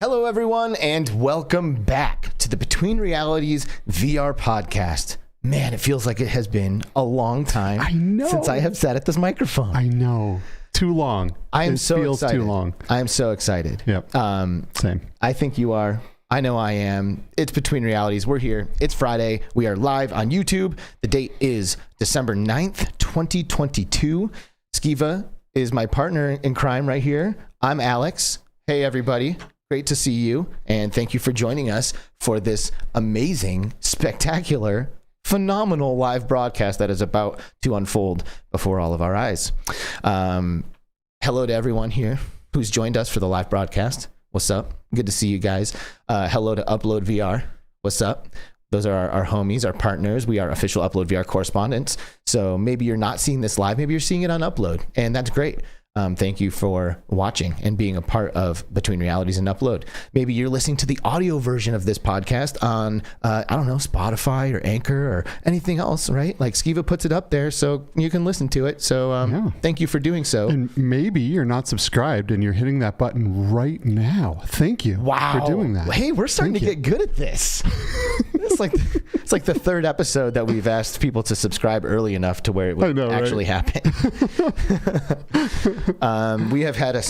Hello, everyone, and welcome back to the Between Realities VR podcast. Man, it feels like it has been a long time since I have sat at this microphone. I know. Too long. I am it so feels excited. too long. I am so excited. Yep. Same. I think you are. I know I am. It's Between Realities. We're here. It's Friday. We are live on YouTube. The date is December 9th, 2022. Skiva is my partner in crime right here. I'm Alex. Hey, everybody. Great to see you, and thank you for joining us for this amazing, spectacular, phenomenal live broadcast that is about to unfold before all of our eyes. Hello to everyone here who's joined us for the live broadcast. What's up? Good to see you guys. Hello to Upload VR. What's up? Those are our homies, our partners. We are official Upload VR correspondents. So maybe you're not seeing this live. Maybe you're seeing it on Upload, and that's great. Thank you for watching and being a part of Between Realities and Upload. Maybe you're listening to the audio version of this podcast on, I don't know, Spotify or Anchor or anything else, right? Like Skiva puts it up there so you can listen to it. So thank you for doing so. And maybe you're not subscribed and you're hitting that button right now. Thank you for doing that. Hey, we're starting to get good at this. It's like the third episode that we've asked people to subscribe early enough to where it would actually happen. We have had a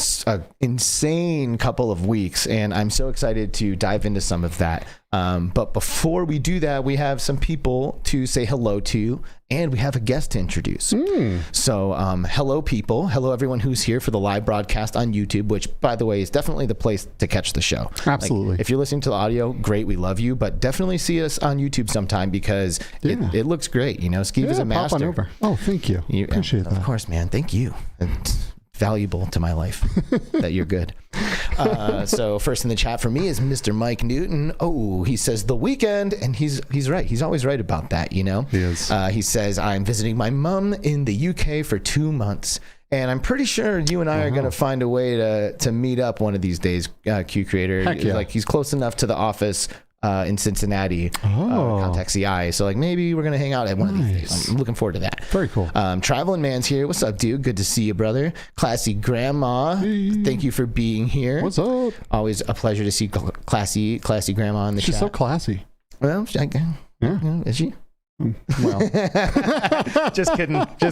insane couple of weeks, and I'm so excited to dive into some of that. But before we do that, we have some people to say hello to, and we have a guest to introduce. So hello, people. Hello, everyone who's here for the live broadcast on YouTube, which, by the way, is definitely the place to catch the show. Absolutely. Like, if you're listening to the audio, great. We love you. But definitely see us on YouTube sometime because it looks great. You know, Skiva is a master. Pop on over. Oh, thank you. Appreciate that. Of course, man. Thank you. It's valuable to my life that you're good. So first in the chat for me is Mr. Mike Newton. Oh, he says the weekend, and he's right. He's always right about that, you know. He is. He says I'm visiting my mom in the UK for 2 months, and I'm pretty sure you and I are going to find a way to meet up one of these days. Q Creator, like he's close enough to the office in Cincinnati, Contact CI. So like maybe we're gonna hang out at one of these days. I'm looking forward to that. Very cool. Traveling Man's here. What's up, dude? Good to see you, brother. Classy Grandma. Hey. Thank you for being here. What's up? Always a pleasure to see classy Grandma in the chat. She's so classy. Well, is she? Well, just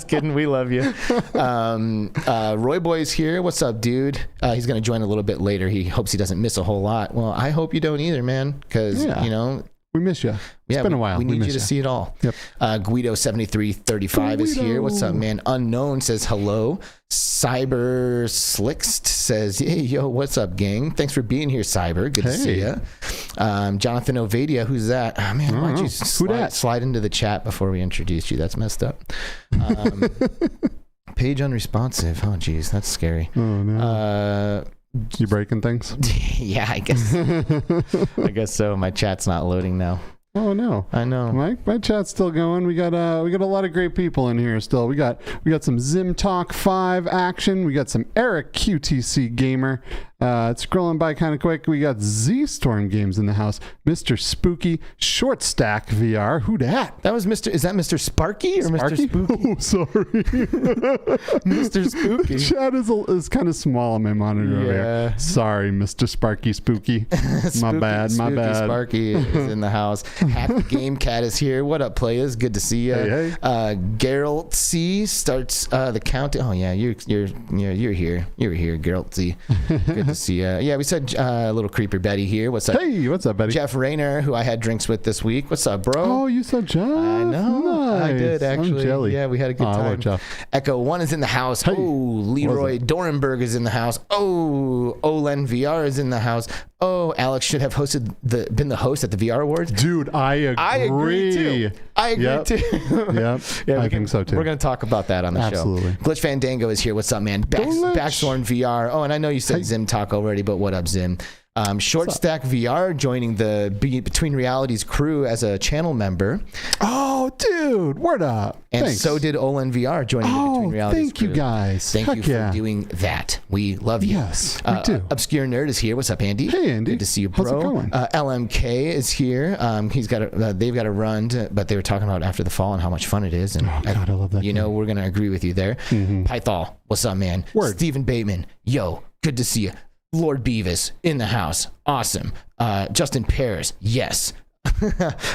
kidding. We love you. Roy Boy's here. What's up, dude? He's going to join a little bit later. He hopes he doesn't miss a whole lot. Well, I hope you don't either, man, because you know, we miss you. It's been a while. We need you to see it all. Yep. Guido7335 is here. What's up, man? Unknown says hello. Cyber Slixt says, hey, yo, what's up, gang? Thanks for being here, Cyber. Good to see you. Jonathan Ovadia, who's that? Oh, man, why'd you slide into the chat before we introduced you? That's messed up. Page unresponsive. Oh, geez, that's scary. Oh, no. You breaking things? Yeah, I guess so. My chat's not loading now. Oh no! I know. My chat's still going. We got a lot of great people in here still. We got some Zim Talk 5 action. We got some Eric Q2C Gamer. It's scrolling by kind of quick. We got Z Storm Games in the house. Mr. Spooky Short Stack VR. Who dat? That was Mr. Is that Mr. Sparky or Sparky? Mr. Spooky? Oh, sorry. Mr. Spooky. Chat is kind of small on my monitor over here. Sorry, Mr. Sparky Spooky. My bad. Sparky is in the house. Hack the Game Cat is here. What up, players? Good to see you. Hey. Geralt C starts the countdown. Oh yeah, you're here. You're here, Geralt C. Good to see you. Yeah, we said little CreeperBetty here. What's up? Hey, what's up, Betty? Jeff Rayner, who I had drinks with this week. What's up, bro? Oh, you said Jeff? I know. Nice. I did actually. I'm jelly. Yeah, we had a good time. I love Jeff. Echo 1 is in the house. Hey. Oh, Leroy Dorenberg is in the house. Oh, Olen VR is in the house. Oh, Alex should have been the host at the VR Awards. Dude, I agree too. I agree too. Yep. Yeah, I think so too. We're going to talk about that on the show. Glitch Fandango is here. What's up, man? Backthorn VR. Oh, and I know you said Zim Talk already, but what up, Zim? Short Stack VR joining the Between Realities crew as a channel member. Oh, dude, word up. And Thanks. so did Olen VR joining the Between Realities thank crew. You guys. Thank you for doing that. We love you. Yes, we do. Obscure Nerd is here. What's up, Andy? Hey, Andy. Good to see you, bro. How's it going? LMK is here. They've got a run, but they were talking about After the Fall and how much fun it is. And I love that. You know, we're going to agree with you there. Pythol, what's up, man? Word. Stephen Bateman, yo, good to see you. Lord Beavis in the house. Awesome. Justin Paris. Yes.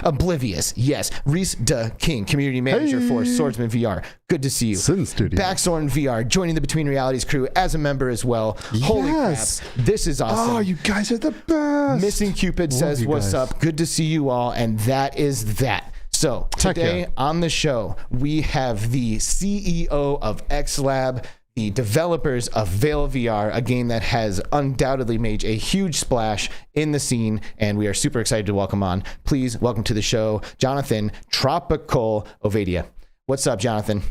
Oblivious. Yes. Reese De King, community manager for Swordsman VR. Good to see you. Sin Studio. Backsorn VR, joining the Between Realities crew as a member as well. Holy crap. This is awesome. Oh, you guys are the best. Missing Cupid says, what's up? Good to see you all. And that is that. So today on the show, we have the CEO of AEXLAB, the developers of VAIL VR, a game that has undoubtedly made a huge splash in the scene, and we are super excited to welcome on. Please welcome to the show, Jonathun Tropical Ovadia. What's up, Jonathan?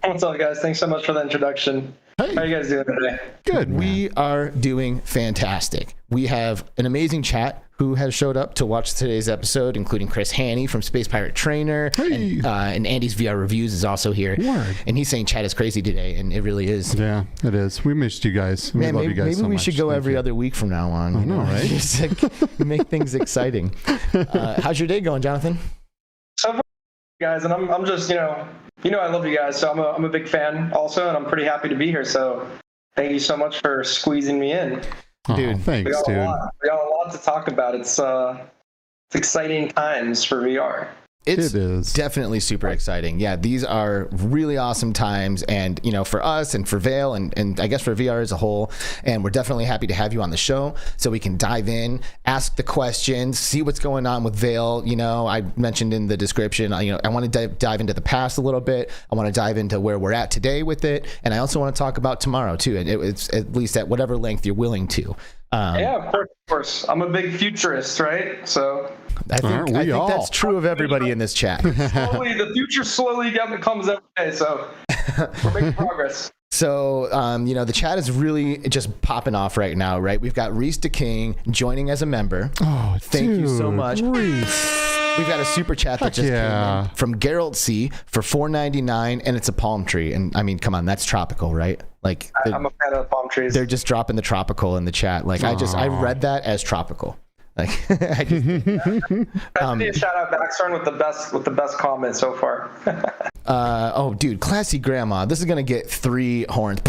What's up, guys? Thanks so much for the introduction. Hey. How are you guys doing today? Good, man. We are doing fantastic. We have an amazing chat who has showed up to watch today's episode, including Chris Hanney from Space Pirate Trainer, and Andy's VR Reviews is also here. Word. And he's saying chat is crazy today, and it really is. Yeah, it is. We missed you guys. We love you guys so much. Maybe we should go every other week from now on. I know, right? Just like, make things exciting. How's your day going, Jonathan? So far, guys, and I'm just, I love you guys, so I'm a big fan also, and I'm pretty happy to be here, so thank you so much for squeezing me in. Dude, thanks, we got dude. We got a lot to talk about. It's exciting times for VR. It is definitely super exciting. Yeah, these are really awesome times, and for us and for VAIL and I guess for VR as a whole. And we're definitely happy to have you on the show so we can dive in, ask the questions, see what's going on with VAIL. I mentioned in the description, I want to dive into the past a little bit. I want to dive into where we're at today with it, and I also want to talk about tomorrow too. And it's at least at whatever length you're willing to. Yeah, of course. I'm a big futurist, right? So I think that's true of everybody in this chat. The future slowly comes every day, so we're making progress. So, the chat is really just popping off right now, right? We've got Reese De King joining as a member. Oh, thank you so much. Reese. We've got a super chat that just came in from Geralt C for $4.99, and it's a palm tree. And I mean, come on, that's tropical, right? Like, I'm a fan of palm trees. They're just dropping the tropical in the chat. Like, I read that as tropical. Like, I just I need to shout out Backstern with the best comment so far. Oh, dude, classy grandma. This is gonna get 3 horns.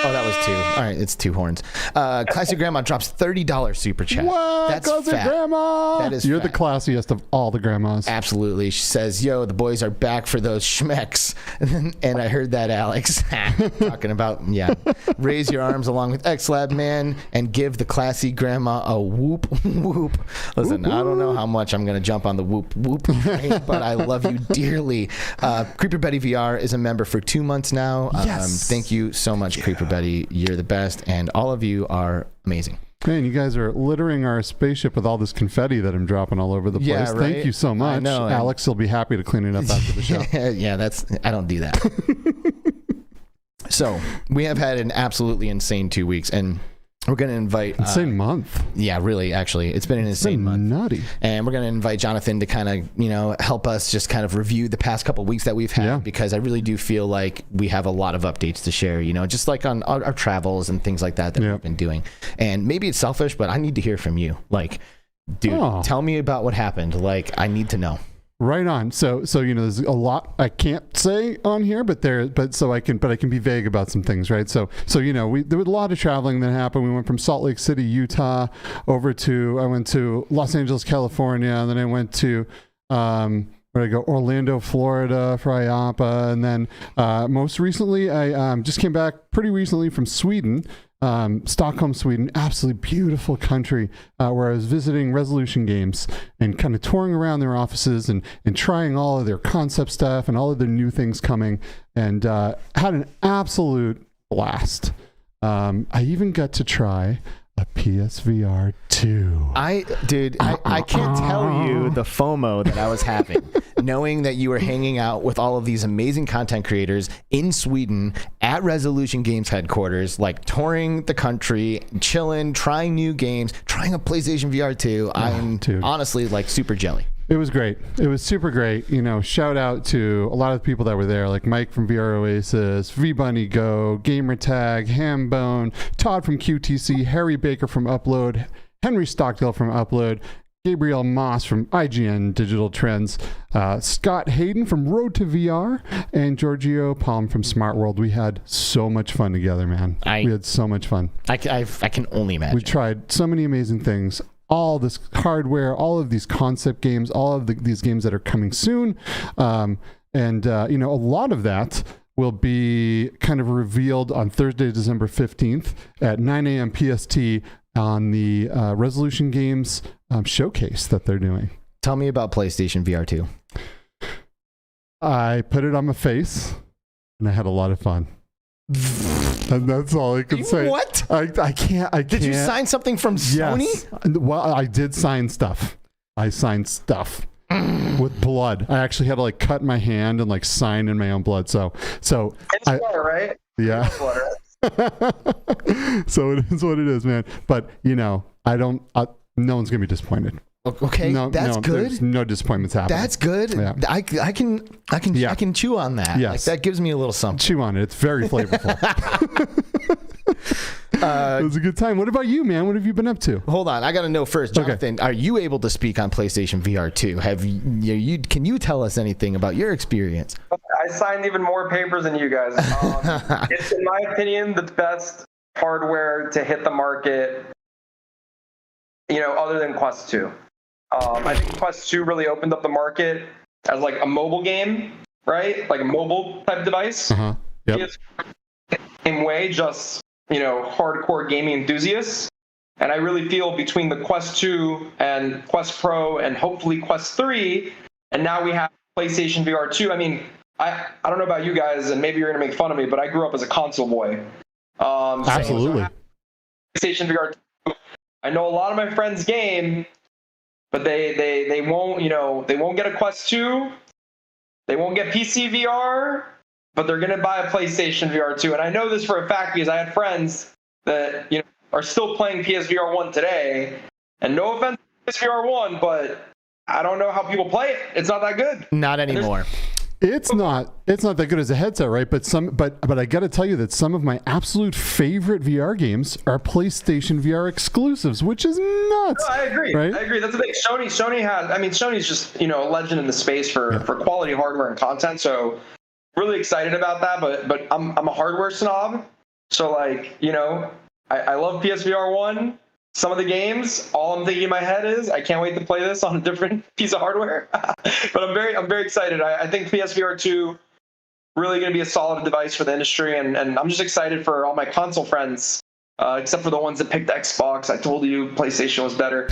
Oh, that was 2. All right, it's 2 horns. Classy grandma drops $30 super chat. What? That's classy fat. grandma. That is You're fat. the classiest of all the grandmas. Absolutely. She says, yo, the boys are back for those schmecks. And I heard that, Alex. Talking about, raise your arms along with AEXLAB, man, and give the classy grandma a whoop, whoop. Listen, Whoop, I don't know how much I'm going to jump on the whoop, whoop, but I love you dearly. CreeperBettyVR is a member for 2 months now. Yes. Thank you so much, CreeperBetty. You're the best, and all of you are amazing. Man, you guys are littering our spaceship with all this confetti that I'm dropping all over the place. Yeah, right? Thank you so much. I know, Alex will be happy to clean it up after the show. Yeah, I don't do that. So we have had an absolutely insane 2 weeks, and we're going to invite... Insane month. Yeah, really, actually. It's been an insane month. Nutty. And we're going to invite Jonathan to kind of, help us just kind of review the past couple weeks that we've had, because I really do feel like we have a lot of updates to share, just like on our travels and things like that we've been doing. And maybe it's selfish, but I need to hear from you. Like, dude, tell me about what happened. Like, I need to know. Right on. So there's a lot I can't say on here, but I can be vague about some things, right? So there was a lot of traveling that happened. We went from Salt Lake City, Utah, I went to Los Angeles, California, and then I went to where I go, Orlando, Florida for IAPA, and then most recently I just came back pretty recently from Sweden. Stockholm, Sweden, absolutely beautiful country, where I was visiting Resolution Games and kind of touring around their offices and trying all of their concept stuff and all of their new things coming, and had an absolute blast. I even got to try a PSVR 2. I can't tell you the FOMO that I was having, knowing that you were hanging out with all of these amazing content creators in Sweden at Resolution Games headquarters, like touring the country, chilling, trying new games, trying a PlayStation VR 2. I'm honestly like super jelly. It was great. It was super great. Shout out to a lot of the people that were there, like Mike from VR Oasis, VBunny Go, Gamertag, Hambone, Todd from Q2C, Harry Baker from Upload, Henry Stockdale from Upload, Gabriel Moss from IGN Digital Trends, Scott Hayden from Road to VR, and Giorgio Palm from Smart World. We had so much fun together, man. We had so much fun. I can only imagine. We tried so many amazing things. All this hardware, all of these concept games, all of these games that are coming soon. And you know, a lot of that will be kind of revealed on Thursday, December 15th at 9 a.m. PST on the Resolution Games showcase that they're doing. Tell me about PlayStation VR 2. I put it on my face and I had a lot of fun. And that's all I can say. What? I can't. Did you sign something from Sony? Yes. Well, I did sign stuff. I signed stuff with blood. I actually had to like cut my hand and like sign in my own blood. So it's blood, right? Yeah. It's blood, right? So it is what it is, man. But you know, no one's gonna be disappointed. Okay, that's good. There's no disappointments happening. That's good. Yeah. I can chew on that. Yes. Like, that gives me a little something. Chew on it. It's very flavorful. It was a good time. What about you, man? What have you been up to? Hold on, I got to know first, Jonathan. Okay. Are you able to speak on PlayStation VR 2? Can you tell us anything about your experience? I signed even more papers than you guys. It's, in my opinion, the best hardware to hit the market, you know, other than Quest 2. I think Quest 2 really opened up the market as like a mobile game, right? Like a mobile type device. Uh-huh. Yep. It's the same way, just, you know, hardcore gaming enthusiasts. And I really feel between the Quest 2 and Quest Pro and hopefully Quest 3, and now we have PlayStation VR 2. I mean, I don't know about you guys, and maybe you're going to make fun of me, but I grew up as a console boy. Absolutely. So PlayStation VR 2. I know a lot of my friends game, but they won't, you know, they won't get a Quest 2. They won't get PC VR, but they're going to buy a PlayStation VR 2. And I know this for a fact because I had friends that, you know, are still playing PSVR 1 today. And no offense to PSVR 1, but I don't know how people play it. It's not that good. Not anymore. It's not that good as a headset, right? But I got to tell you that some of my absolute favorite VR games are PlayStation VR exclusives, which is nuts. No, I agree. Right? I agree. That's the thing. Sony's just, you know, a legend in the space for quality hardware and content. So really excited about that. But I'm a hardware snob. So like, you know, I love PSVR 1. Some of the games, all I'm thinking in my head is, I can't wait to play this on a different piece of hardware. But I'm very excited. I think PSVR 2 really going to be a solid device for the industry, and I'm just excited for all my console friends, except for the ones that picked Xbox. I told you PlayStation was better.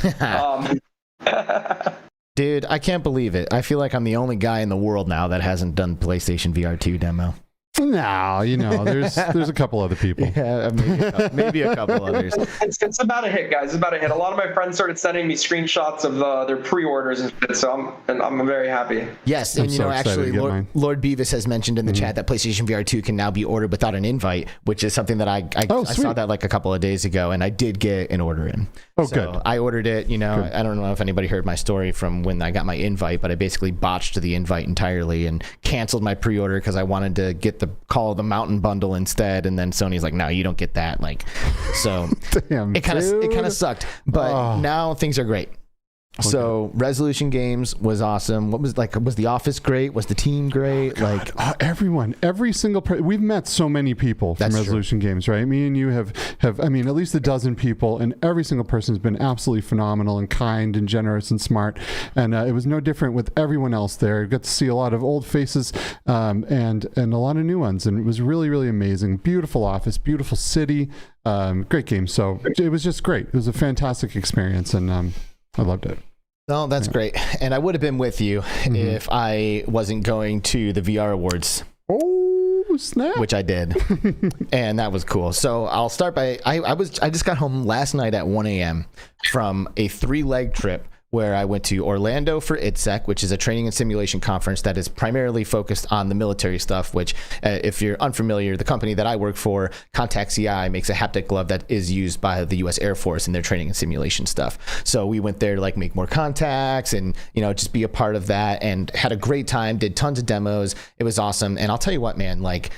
Dude, I can't believe it. I feel like I'm the only guy in the world now that hasn't done PlayStation VR 2 demo. No, you know, there's a couple other people. Yeah, maybe a couple others. It's about a hit, guys. It's about a hit. A lot of my friends started sending me screenshots of their pre-orders and shit, so I'm very happy. Yes, and you know, actually, Lord Beavis has mentioned in the chat that PlayStation VR 2 can now be ordered without an invite, which is something that I saw that like a couple of days ago, and I did get an order in. Oh, so good. I ordered it. You know, good. I don't know if anybody heard my story from when I got my invite, but I basically botched the invite entirely and canceled my pre-order because I wanted to get the Call of the Mountain bundle instead, and then Sony's like, no, you don't get that. Like, so damn, it kind of sucked, but now things are great. Okay. So Resolution Games was awesome. What was the office great? Was the team great? Everyone, every single person. We've met so many people from Resolution Games, right? Me and you have I mean, at least a dozen people, and every single person has been absolutely phenomenal and kind and generous and smart. And it was no different with everyone else there. Got to see a lot of old faces and a lot of new ones, and it was really, really amazing. Beautiful office, beautiful city, great game. So it was just great. It was a fantastic experience, and I loved it. No, that's great. And I would have been with you if I wasn't going to the VR Awards. Oh, snap. Which I did. And that was cool. So I'll start by, I just got home last night at 1 a.m. from a 3-leg trip where I went to Orlando for ITSEC, which is a training and simulation conference that is primarily focused on the military stuff, which if you're unfamiliar, the company that I work for, Contact CI, makes a haptic glove that is used by the U.S. Air Force in their training and simulation stuff. So we went there to like make more contacts and, you know, just be a part of that, and had a great time, did tons of demos. It was awesome. And I'll tell you what, man, like,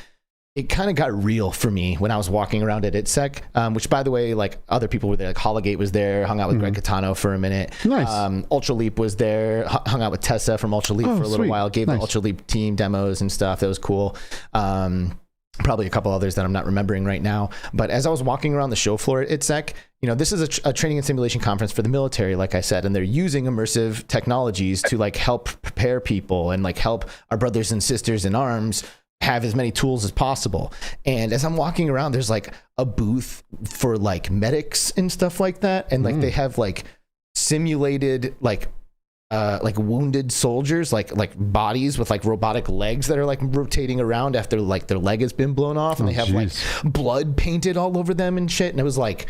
it kind of got real for me when I was walking around at ITSEC, which, by the way, like other people were there. Like Holligate was there, hung out with Greg Catano for a minute. Nice. Ultra Leap was there, hung out with Tessa from Ultra Leap for a little while, gave the Ultra Leap team demos and stuff. That was cool. Probably a couple others that I'm not remembering right now. But as I was walking around the show floor at ITSEC, you know, this is a training and simulation conference for the military, like I said, and they're using immersive technologies to like help prepare people and like help our brothers and sisters in arms have as many tools as possible. And as I'm walking around, there's like a booth for like medics and stuff like that. And like they have like simulated like wounded soldiers, like bodies with like robotic legs that are like rotating around after like their leg has been blown off, and they have like blood painted all over them and shit. And it was like,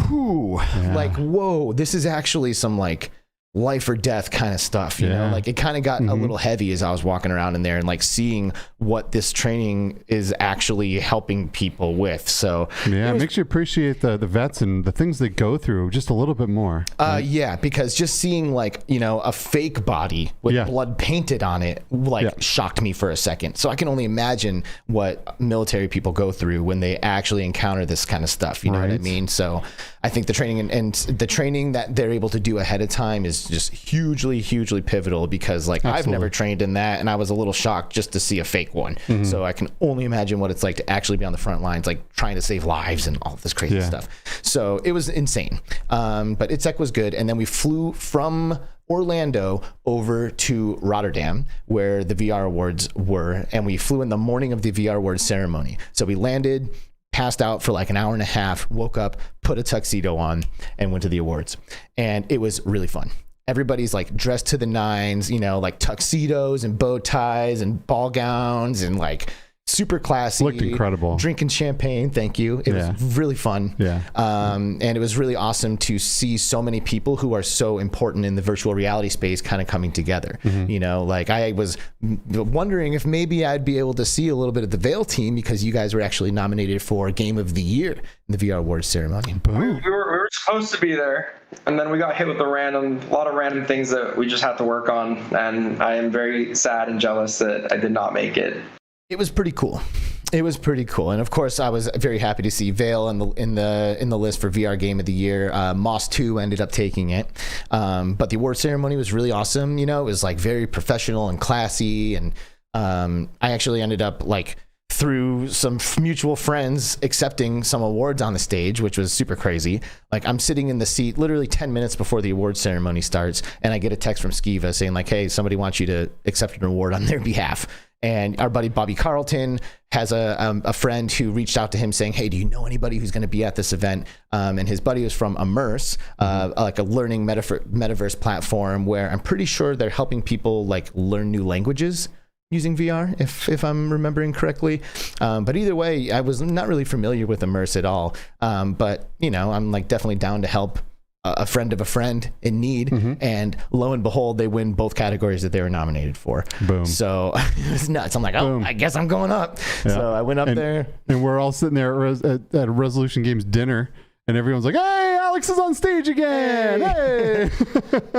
whew, like, whoa, this is actually some like life or death kind of stuff, you know. Like it kind of got a little heavy as I was walking around in there and like seeing what this training is actually helping people with. So it makes you appreciate the vets and the things they go through just a little bit more, right? Yeah, because just seeing like, you know, a fake body with blood painted on it like shocked me for a second. So I can only imagine what military people go through when they actually encounter this kind of stuff, you know what I mean? So I think the training and the training that they're able to do ahead of time is just hugely pivotal, because like I've never trained in that, and I was a little shocked just to see a fake one. So I can only imagine what it's like to actually be on the front lines, like trying to save lives and all of this crazy stuff. So it was insane. But ITSEC was good, and then we flew from Orlando over to Rotterdam, where the VR awards were, and we flew in the morning of the VR awards ceremony. So we landed, passed out for like an hour and a half, woke up, put a tuxedo on, and went to the awards. And it was really fun. Everybody's like dressed to the nines, you know, like tuxedos and bow ties and ball gowns and like super classy. Looked incredible. Drinking champagne. Thank you. It was really fun. And it was really awesome to see so many people who are so important in the virtual reality space kind of coming together. You know, like I was wondering if maybe I'd be able to see a little bit of the VAIL team, because you guys were actually nominated for Game of the Year in the VR awards ceremony. Boom. We were supposed to be there, and then we got hit with a lot of random things that we just had to work on, and I am very sad and jealous that I did not make it. It was pretty cool. It was pretty cool. And of course, I was very happy to see VAIL in the list for VR Game of the Year. Moss 2 ended up taking it. But the award ceremony was really awesome. You know, it was like very professional and classy. And I actually ended up like through some mutual friends accepting some awards on the stage, which was super crazy. Like I'm sitting in the seat literally 10 minutes before the award ceremony starts, and I get a text from Skiva saying like, hey, somebody wants you to accept an award on their behalf. And our buddy Bobby Carlton has a friend who reached out to him saying, hey, do you know anybody who's going to be at this event? And his buddy was from Immerse, like a learning metaverse platform where I'm pretty sure they're helping people like learn new languages using VR, if I'm remembering correctly. But either way, I was not really familiar with Immerse at all. But, you know, I'm like definitely down to help a friend of a friend in need. And lo and behold, they win both categories that they were nominated for. Boom. So it was nuts. I'm like, oh, I guess I'm going up. So I went up there. And we're all sitting there at a Resolution Games dinner, and everyone's like, hey, Alex is on stage again. Hey.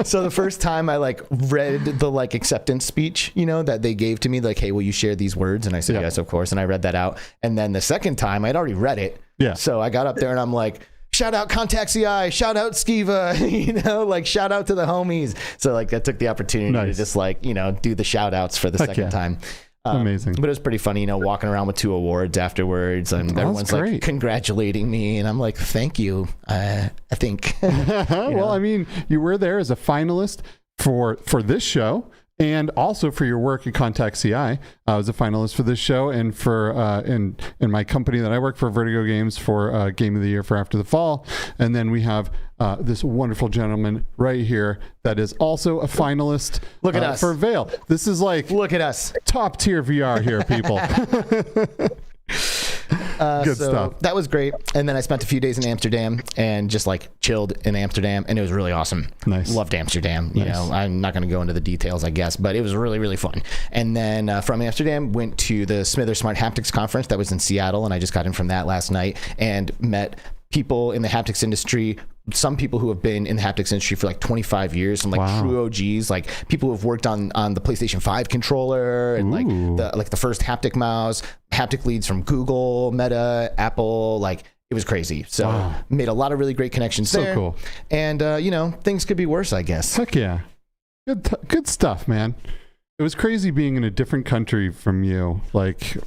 So the first time I like read the like acceptance speech, you know, that they gave to me, like, hey, will you share these words? And I said, yes, of course. And I read that out. And then the second time I'd already read it. So I got up there and I'm like, shout out Contact CI, shout out Skiva, you know, like shout out to the homies. So like I took the opportunity to just like, you know, do the shout outs for the second time. Amazing. But it was pretty funny, you know, walking around with 2 awards afterwards, and everyone's like congratulating me, and I'm like, thank you, I think. Well, I mean, you were there as a finalist for this show, and also for your work at Contact CI. I was a finalist for this show, and for in my company that I work for, Vertigo Games, for Game of the Year for After the Fall. And then we have this wonderful gentleman right here that is also a finalist. Look at us for VAIL. This is like, look at us, top tier VR here, people. Good stuff. That was great. And then I spent a few days in Amsterdam and just like chilled in Amsterdam, and it was really awesome. Nice. Loved Amsterdam. You know, I'm not going to go into the details, I guess, but it was really, really fun. And then from Amsterdam, went to the Smithers Smart Haptics Conference that was in Seattle, and I just got in from that last night and met people in the haptics industry, some people who have been in the haptics industry for like 25 years, and like true OGs, like people who have worked on the PlayStation 5 controller and like the first haptic mouse, haptic leads from Google, Meta, Apple, like it was crazy. So made a lot of really great connections there. So cool. And you know, things could be worse, I guess. Heck yeah. Good stuff, man. It was crazy being in a different country from you, like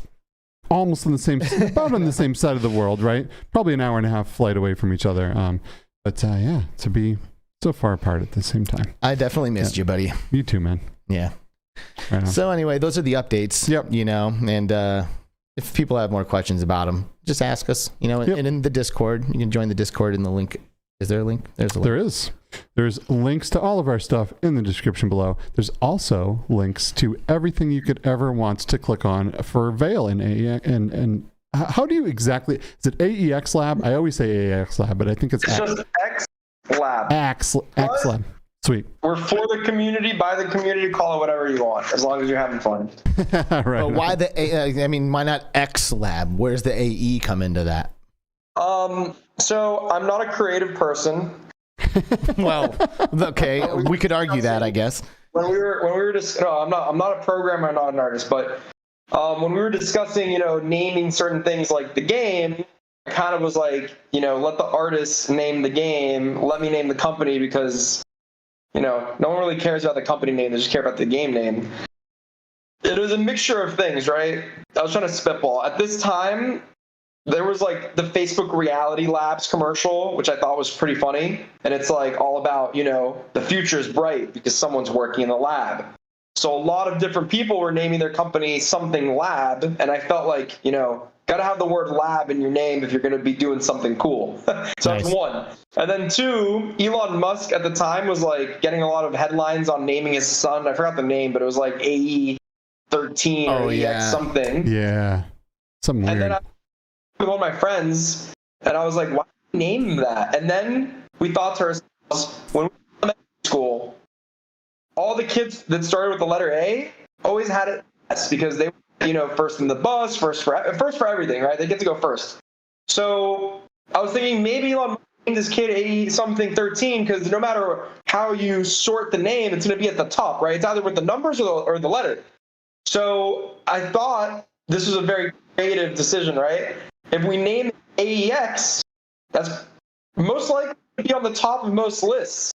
almost on the same, about on the same side of the world, right? Probably an hour and a half flight away from each other. But yeah, to be so far apart at the same time. I definitely missed you, buddy. You too, man. Yeah. Right on. So anyway, those are the updates. Yep. You know, and if people have more questions about them, just ask us. You know, and in the Discord, you can join the Discord in the link. Is there a link? There's a link. There is. There's links to all of our stuff in the description below. There's also links to everything you could ever want to click on for VAIL and how do you exactly, is it AEXLAB? I always say AEXLAB, but I think it's just XLab. AEXLAB. Sweet. We're for the community, by the community, call it whatever you want, as long as you're having fun. Right. But why the A? I mean, why not XLab? Where's the AE come into that? So I'm not a creative person. Well, okay, we could argue that, I guess. When we were just, no, I'm not a programmer, I'm not an artist, but when we were discussing, you know, naming certain things like the game, I kind of was like, you know, let the artist name the game, let me name the company, because, you know, no one really cares about the company name, they just care about the game name. It was a mixture of things, right? I was trying to spitball. At this time, there was like the Facebook Reality Labs commercial, which I thought was pretty funny. And it's like all about, you know, the future is bright because someone's working in the lab. So a lot of different people were naming their company something lab. And I felt like, you know, got to have the word lab in your name if you're going to be doing something cool. So that's one. And then two, Elon Musk at the time was like getting a lot of headlines on naming his son. I forgot the name, but it was like AE13 or EX something. Yeah. Something weird. And then with one of my friends, and I was like, why name him that? And then we thought to ourselves, when we were in school, all the kids that started with the letter A always had it S because they were, you know, first in the bus, first for everything, right? They get to go first. So I was thinking maybe Elon named this kid A something 13 because no matter how you sort the name, it's going to be at the top, right? It's either with the numbers or the letter. So I thought this was a very creative decision, right? If we name AEX, that's most likely to be on the top of most lists.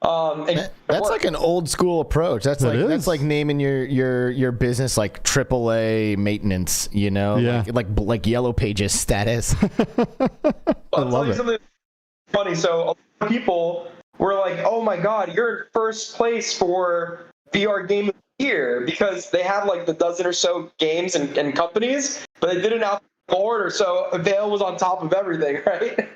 That's like an old school approach. That's like naming your business like AAA maintenance, you know, like Yellow Pages status. I love it. Something funny. So a lot of people were like, "Oh my God, you're in first place for VR Game of the Year," because they have like the dozen or so games and companies, but they did it out order, so VAIL was on top of everything, right?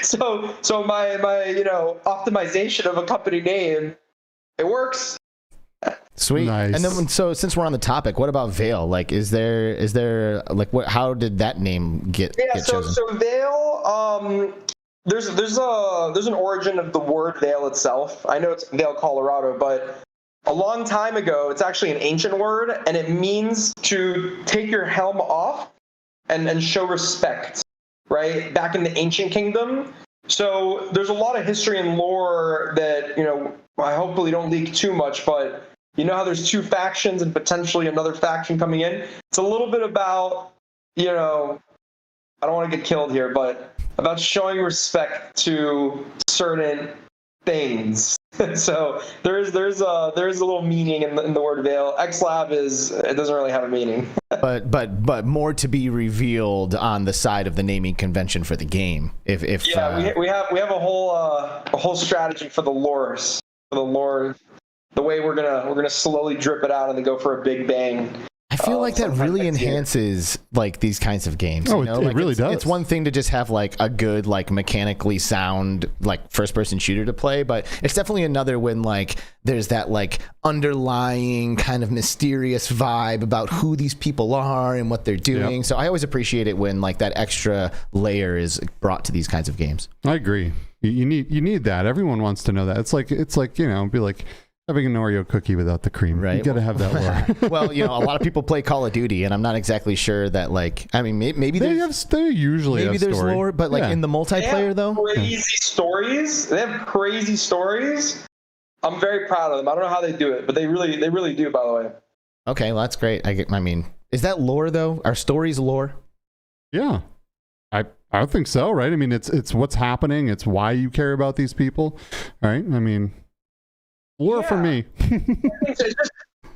so my you know, optimization of a company name, it works. Sweet. Nice. And then so since we're on the topic, what about VAIL? Like, is there like what? How did that name get chosen? So VAIL, there's an origin of the word VAIL itself. I know it's Vail, Colorado, but a long time ago, it's actually an ancient word, and it means to take your helm off and show respect, right? Back in the ancient kingdom. So there's a lot of history and lore that, you know, I hopefully don't leak too much, but you know how there's two factions and potentially another faction coming in? It's a little bit about, you know, I don't want to get killed here, but about showing respect to certain things. So there's a little meaning in the word VAIL. XLab it doesn't really have a meaning. but more to be revealed on the side of the naming convention for the game. We have a whole strategy for the lore. The way we're gonna slowly drip it out and then go for a big bang. I feel like that really enhances like these kinds of games. Oh, you know? It really does. It's one thing to just have like a good, like mechanically sound, like first-person shooter to play, but it's definitely another when like there's that like underlying kind of mysterious vibe about who these people are and what they're doing. Yep. So I always appreciate it when like that extra layer is brought to these kinds of games. I agree. You need that. Everyone wants to know that. It's like you know, be like, having an Oreo cookie without the cream. Right. You got to have that lore. Well, a lot of people play Call of Duty, and I'm not exactly sure that, like, I mean, maybe they usually maybe have there's story. lore, but like in the multiplayer though, crazy stories. They have crazy stories. I'm very proud of them. I don't know how they do it, but they really do. By the way. Okay, well that's great. I mean, is that lore though? Are stories lore? Yeah, I think so, right? I mean, it's what's happening. It's why you care about these people, right? I mean, lore for me.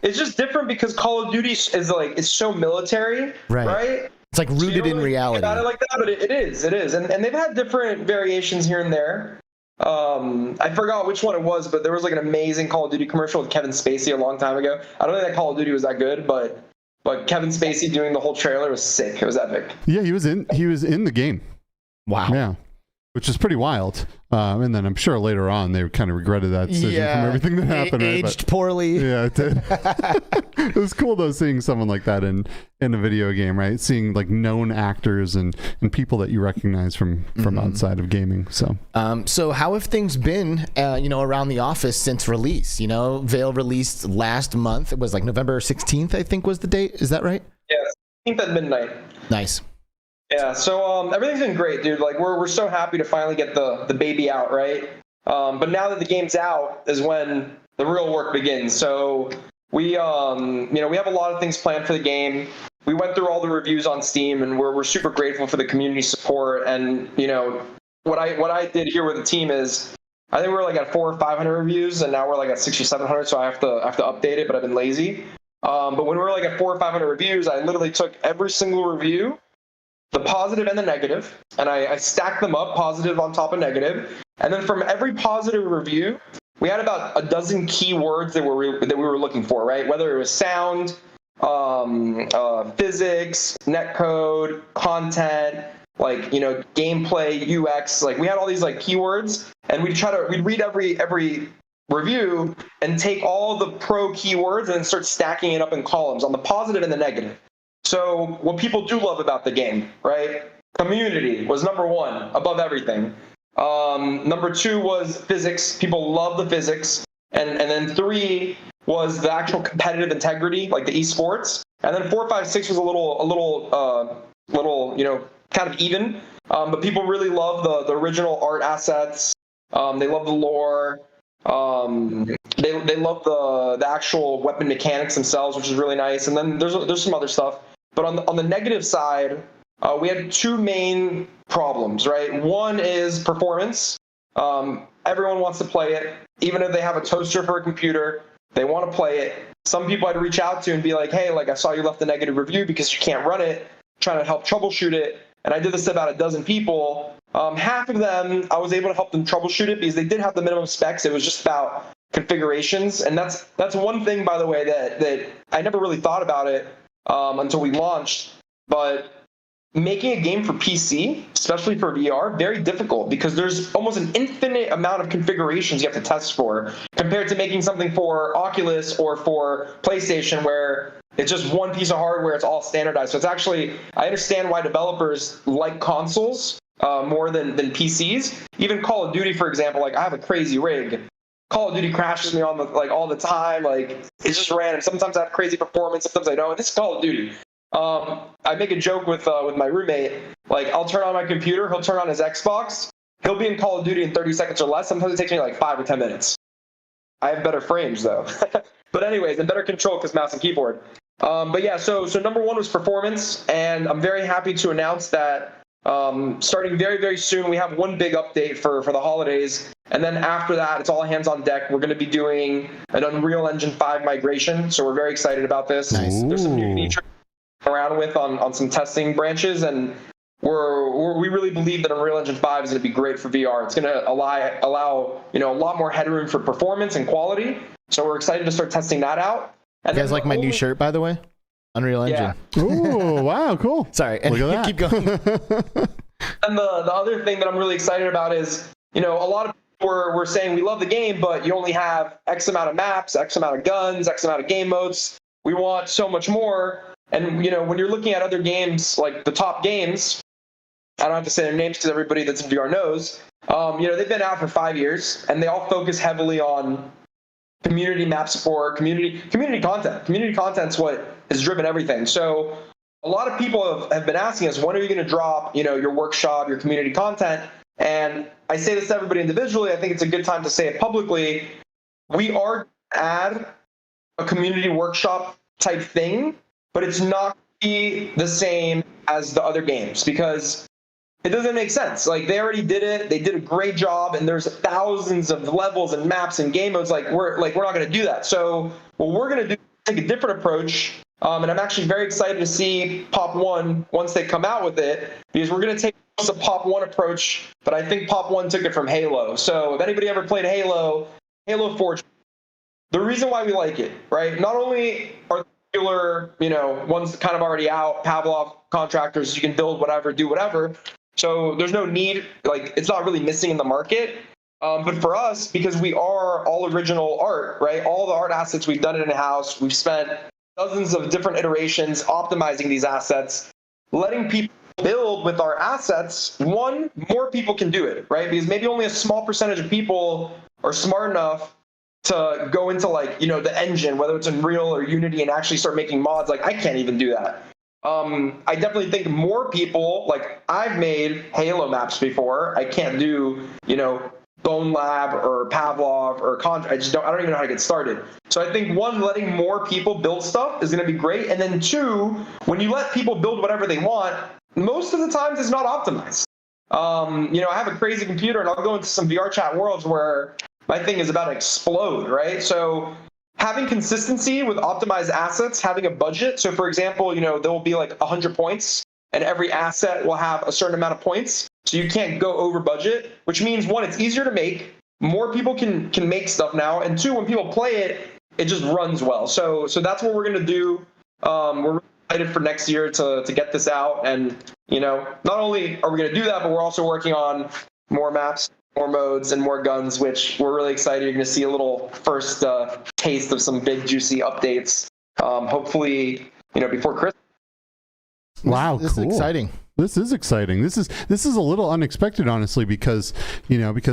It's just different because Call of Duty is like it's so military, right? It's like rooted in reality. About it like that, but it is, and they've had different variations here and there. I forgot which one it was, but there was like an amazing Call of Duty commercial with Kevin Spacey a long time ago. I don't think that Call of Duty was that good, but Kevin Spacey doing the whole trailer was sick. It was epic. Yeah, he was in the game. Wow. Yeah. Which is pretty wild. And then I'm sure later on they kind of regretted that decision from everything that happened. Aged poorly. Yeah, it did. It was cool though seeing someone like that in a video game, right? Seeing like known actors and people that you recognize from outside of gaming. So so how have things been around the office since release? VAIL released last month. It was like November 16th, I think was the date. Is that right? Yeah, 16th at midnight. Nice. Yeah, so everything's been great, dude. Like we're so happy to finally get the baby out, right? But now that the game's out is when the real work begins. So we we have a lot of things planned for the game. We went through all the reviews on Steam, and we're super grateful for the community support. And what I did here with the team is I think we're like at 400 or 500 reviews, and now we're like at 600 or 700. So I have to update it, but I've been lazy. But when we were like at 400 or 500 reviews, I literally took every single review, the positive and the negative, and I stacked them up, positive on top of negative. And then from every positive review, we had about a dozen keywords that we were looking for, right? Whether it was sound, physics, netcode, content, like gameplay, UX. Like we had all these like keywords, and we'd read every review and take all the pro keywords and then start stacking it up in columns on the positive and the negative. So what people do love about the game, right? Community was number one, above everything. Number two was physics. People love the physics. And then 3 was the actual competitive integrity, like the eSports. And then 4, 5, 6 was a little, kind of even. But people really love the original art assets. They love the lore. They love the actual weapon mechanics themselves, which is really nice. And then there's some other stuff. But on the negative side, we had 2 main problems, right? One is performance. Everyone wants to play it, even if they have a toaster for a computer. They want to play it. Some people I'd reach out to and be like, hey, like I saw you left a negative review because you can't run it, trying to help troubleshoot it. And I did this to about a dozen people. Half of them, I was able to help them troubleshoot it because they did have the minimum specs. It was just about configurations. And that's one thing, by the way, that I never really thought about it until we launched. But making a game for PC, especially for VR, very difficult because there's almost an infinite amount of configurations you have to test for compared to making something for Oculus or for PlayStation where it's just one piece of hardware, it's all standardized. So it's actually, I understand why developers like consoles more than PCs. Even Call of Duty, for example, like I have a crazy rig. Call of Duty crashes me on all the time. Like it's just random. Sometimes I have crazy performance, sometimes I don't. This is Call of Duty. I make a joke with my roommate. Like I'll turn on my computer, he'll turn on his Xbox, he'll be in Call of Duty in 30 seconds or less. Sometimes it takes me like 5 or 10 minutes. I have better frames though. But anyways, and better control because mouse and keyboard. But yeah, so number 1 was performance, and I'm very happy to announce that starting very, very soon, we have one big update for the holidays. And then after that, it's all hands on deck. We're going to be doing an Unreal Engine 5 migration. So we're very excited about this. Nice. There's some new features around with on some testing branches, and we really believe that Unreal Engine 5 is going to be great for VR. It's going to allow a lot more headroom for performance and quality. So we're excited to start testing that out. And you guys like my new shirt, by the way? Unreal Engine. Yeah. Ooh, wow, cool. Sorry, and look at that. Keep going. And the other thing that I'm really excited about is, a lot of people were saying we love the game, but you only have X amount of maps, X amount of guns, X amount of game modes. We want so much more. And, when you're looking at other games, like the top games, I don't have to say their names because everybody that's in VR knows, they've been out for 5 years, and they all focus heavily on community map support, community content. Community content's what has driven everything. So a lot of people have been asking us, when are you going to drop, your workshop, your community content? And I say this to everybody individually. I think it's a good time to say it publicly. We are add a community workshop type thing, but it's not be the same as the other games because it doesn't make sense. Like, they already did it. They did a great job, and there's thousands of levels and maps and game modes. We're not going to do that. So what we're going to do is take a different approach. And I'm actually very excited to see Pop 1 once they come out with it, because we're going to take a Pop 1 approach, but I think Pop 1 took it from Halo. So if anybody ever played Halo 4, the reason why we like it, right? Not only are the regular, ones kind of already out, Pavlov contractors, you can build whatever, do whatever. So there's no need, it's not really missing in the market. But for us, because we are all original art, right? All the art assets, we've done it in-house. We've spent dozens of different iterations optimizing these assets, letting people build with our assets. One, more people can do it, right? Because maybe only a small percentage of people are smart enough to go into the engine, whether it's Unreal or Unity, and actually start making mods. I can't even do that. I definitely think more people, I've made Halo maps before. I can't do, Bone Lab or Pavlov or I don't even know how to get started. So I think, one, letting more people build stuff is going to be great. And then two, when you let people build whatever they want, most of the times it's not optimized. I have a crazy computer, and I'll go into some VR chat worlds where my thing is about to explode, right? So having consistency with optimized assets, having a budget. So for example, there will be 100 points, and every asset will have a certain amount of points. So you can't go over budget, which means, one, it's easier to make. More people can make stuff now. And two, when people play it, it just runs well. So that's what we're going to do. We're really excited for next year to get this out. And, not only are we going to do that, but we're also working on more maps, more modes, and more guns, which we're really excited. You're going to see a little first taste of some big, juicy updates, hopefully, before Christmas. Wow, this cool. is exciting. This is exciting. This is a little unexpected, honestly, because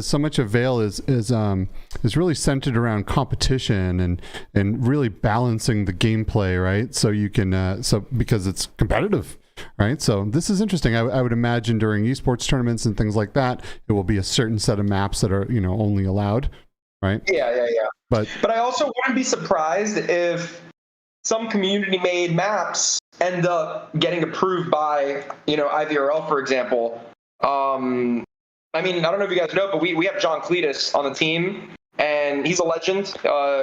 so much of VAIL is really centered around competition and really balancing the gameplay, right? So you can because it's competitive, right? So this is interesting. I would imagine during esports tournaments and things like that, it will be a certain set of maps that are only allowed, right? Yeah. But I also wouldn't be surprised if some community-made maps end up getting approved by, IVRL, for example. I don't know if you guys know, but we have John Cletus on the team, and he's a legend.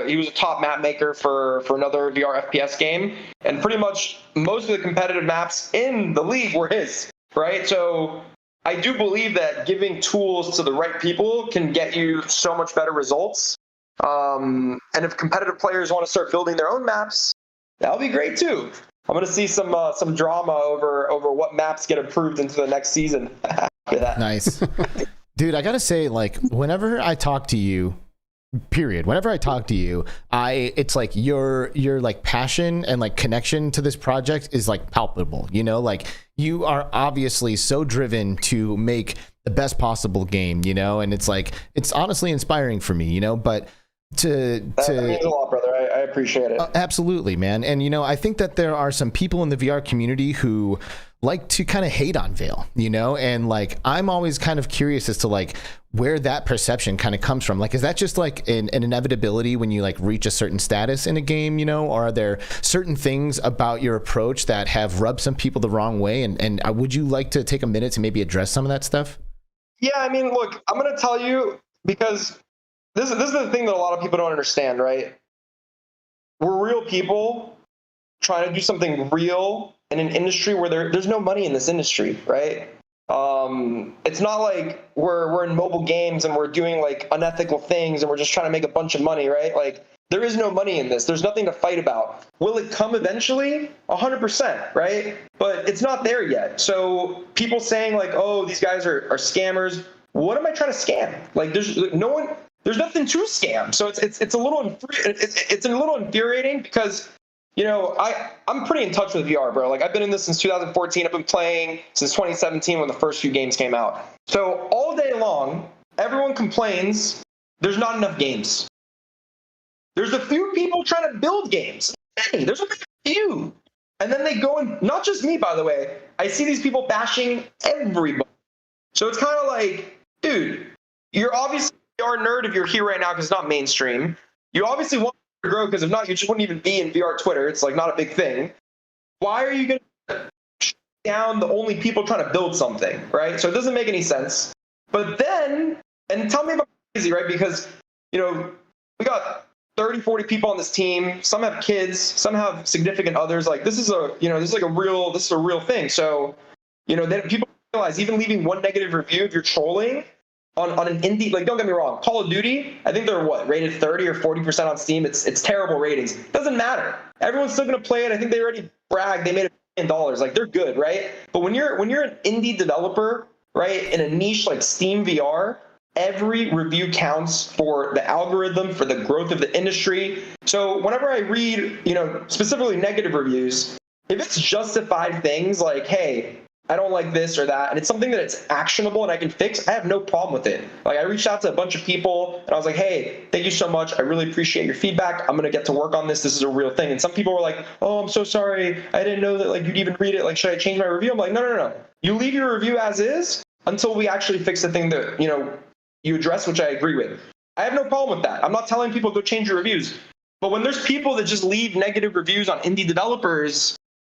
He was a top map maker for another VR FPS game, and pretty much most of the competitive maps in the league were his, right? So I do believe that giving tools to the right people can get you so much better results. And if competitive players want to start building their own maps, that'll be great too. I'm going to see some drama over what maps get approved into the next season after that. Nice. Dude, I got to say, whenever I talk to you, whenever I talk to you, it's your passion and passion to this project is palpable, you are obviously so driven to make the best possible game, and it's honestly inspiring for me, but that means a lot, brother. I appreciate it. Absolutely, man. And I think that there are some people in the VR community who like to kind of hate on VAIL, and I'm always kind of curious as to where that perception kind of comes from. Is that just an inevitability when you reach a certain status in a game, or are there certain things about your approach that have rubbed some people the wrong way? And would you like to take a minute to maybe address some of that stuff? Yeah, look, I'm going to tell you, because this is the thing that a lot of people don't understand, right? We're real people trying to do something real in an industry where there's no money in this industry, right? It's not like we're in mobile games and we're doing unethical things and we're just trying to make a bunch of money, right? There is no money in this. There's nothing to fight about. Will it come eventually? 100%, right? But it's not there yet. So people saying oh, these guys are scammers. What am I trying to scam? There's nothing to scam. So it's a little infuriating because, I'm pretty in touch with VR, bro. I've been in this since 2014. I've been playing since 2017 when the first few games came out. So all day long, everyone complains there's not enough games. There's a few people trying to build games. Many. There's a few. And then they go and, not just me, by the way, I see these people bashing everybody. So it's kind of like, dude, you're obviously a VR nerd if you're here right now because it's not mainstream. You obviously want to grow because if not, you just wouldn't even be in VR Twitter. It's like not a big thing. Why are you going to shut down the only people trying to build something, right? So it doesn't make any sense. But then, and tell me about crazy, right? Because, you know, we got 30, 40 people on this team. Some have kids, some have significant others. Like this is a, you know, this is a real thing. So, you know, then people realize even leaving one negative review if you're trolling on an indie, like don't get me wrong, Call of Duty, I think they're rated 30 or 40% on Steam. It's terrible ratings. Doesn't matter. Everyone's still gonna play it. I think they already bragged they made $1 million. Like they're good, right? But when you're an indie developer, right, in a niche like Steam VR, every review counts for the algorithm, for the growth of the industry. So whenever I read, you know, specifically negative reviews, if it's justified things like, hey, I don't like this or that, and it's something that it's actionable and I can fix, I have no problem with it. Like I reached out to a bunch of people and I was like, hey, thank you so much. I really appreciate your feedback. I'm going to get to work on this. This is a real thing. And some people were like, oh, I'm so sorry. I didn't know that like you'd even read it. Like, should I change my review? I'm like, no. You leave your review as is until we actually fix the thing that, you know, you address, which I agree with. I have no problem with that. I'm not telling people go change your reviews. But when there's people that just leave negative reviews on indie developers,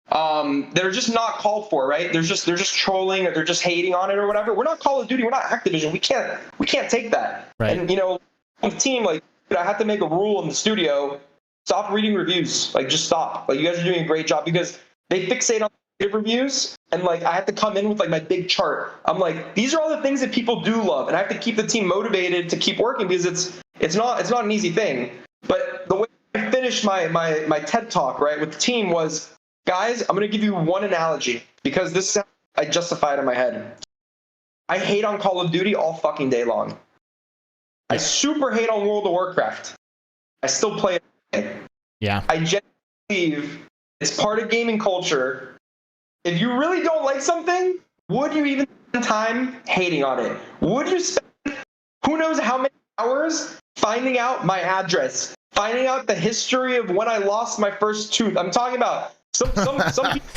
that are just not called for, right? They're just trolling or they're just hating on it or whatever. We're not Call of Duty. We're not Activision. We can't take that. Right. And you know, on the team, like I have to make a rule in the studio: stop reading reviews. Like just stop. Like you guys are doing a great job because they fixate on negative reviews, and like I have to come in with like my big chart. I'm like, these are all the things that people do love, and I have to keep the team motivated to keep working because it's not an easy thing. But the way I finished my TED talk right with the team was, guys, I'm going to give you one analogy because this is how I justify it in my head. I hate on Call of Duty all fucking day long. I super hate on World of Warcraft. I still play it. Yeah. I genuinely believe it's part of gaming culture. If you really don't like something, would you even spend time hating on it? Would you spend who knows how many hours finding out my address, finding out the history of when I lost my first tooth? I'm talking about some people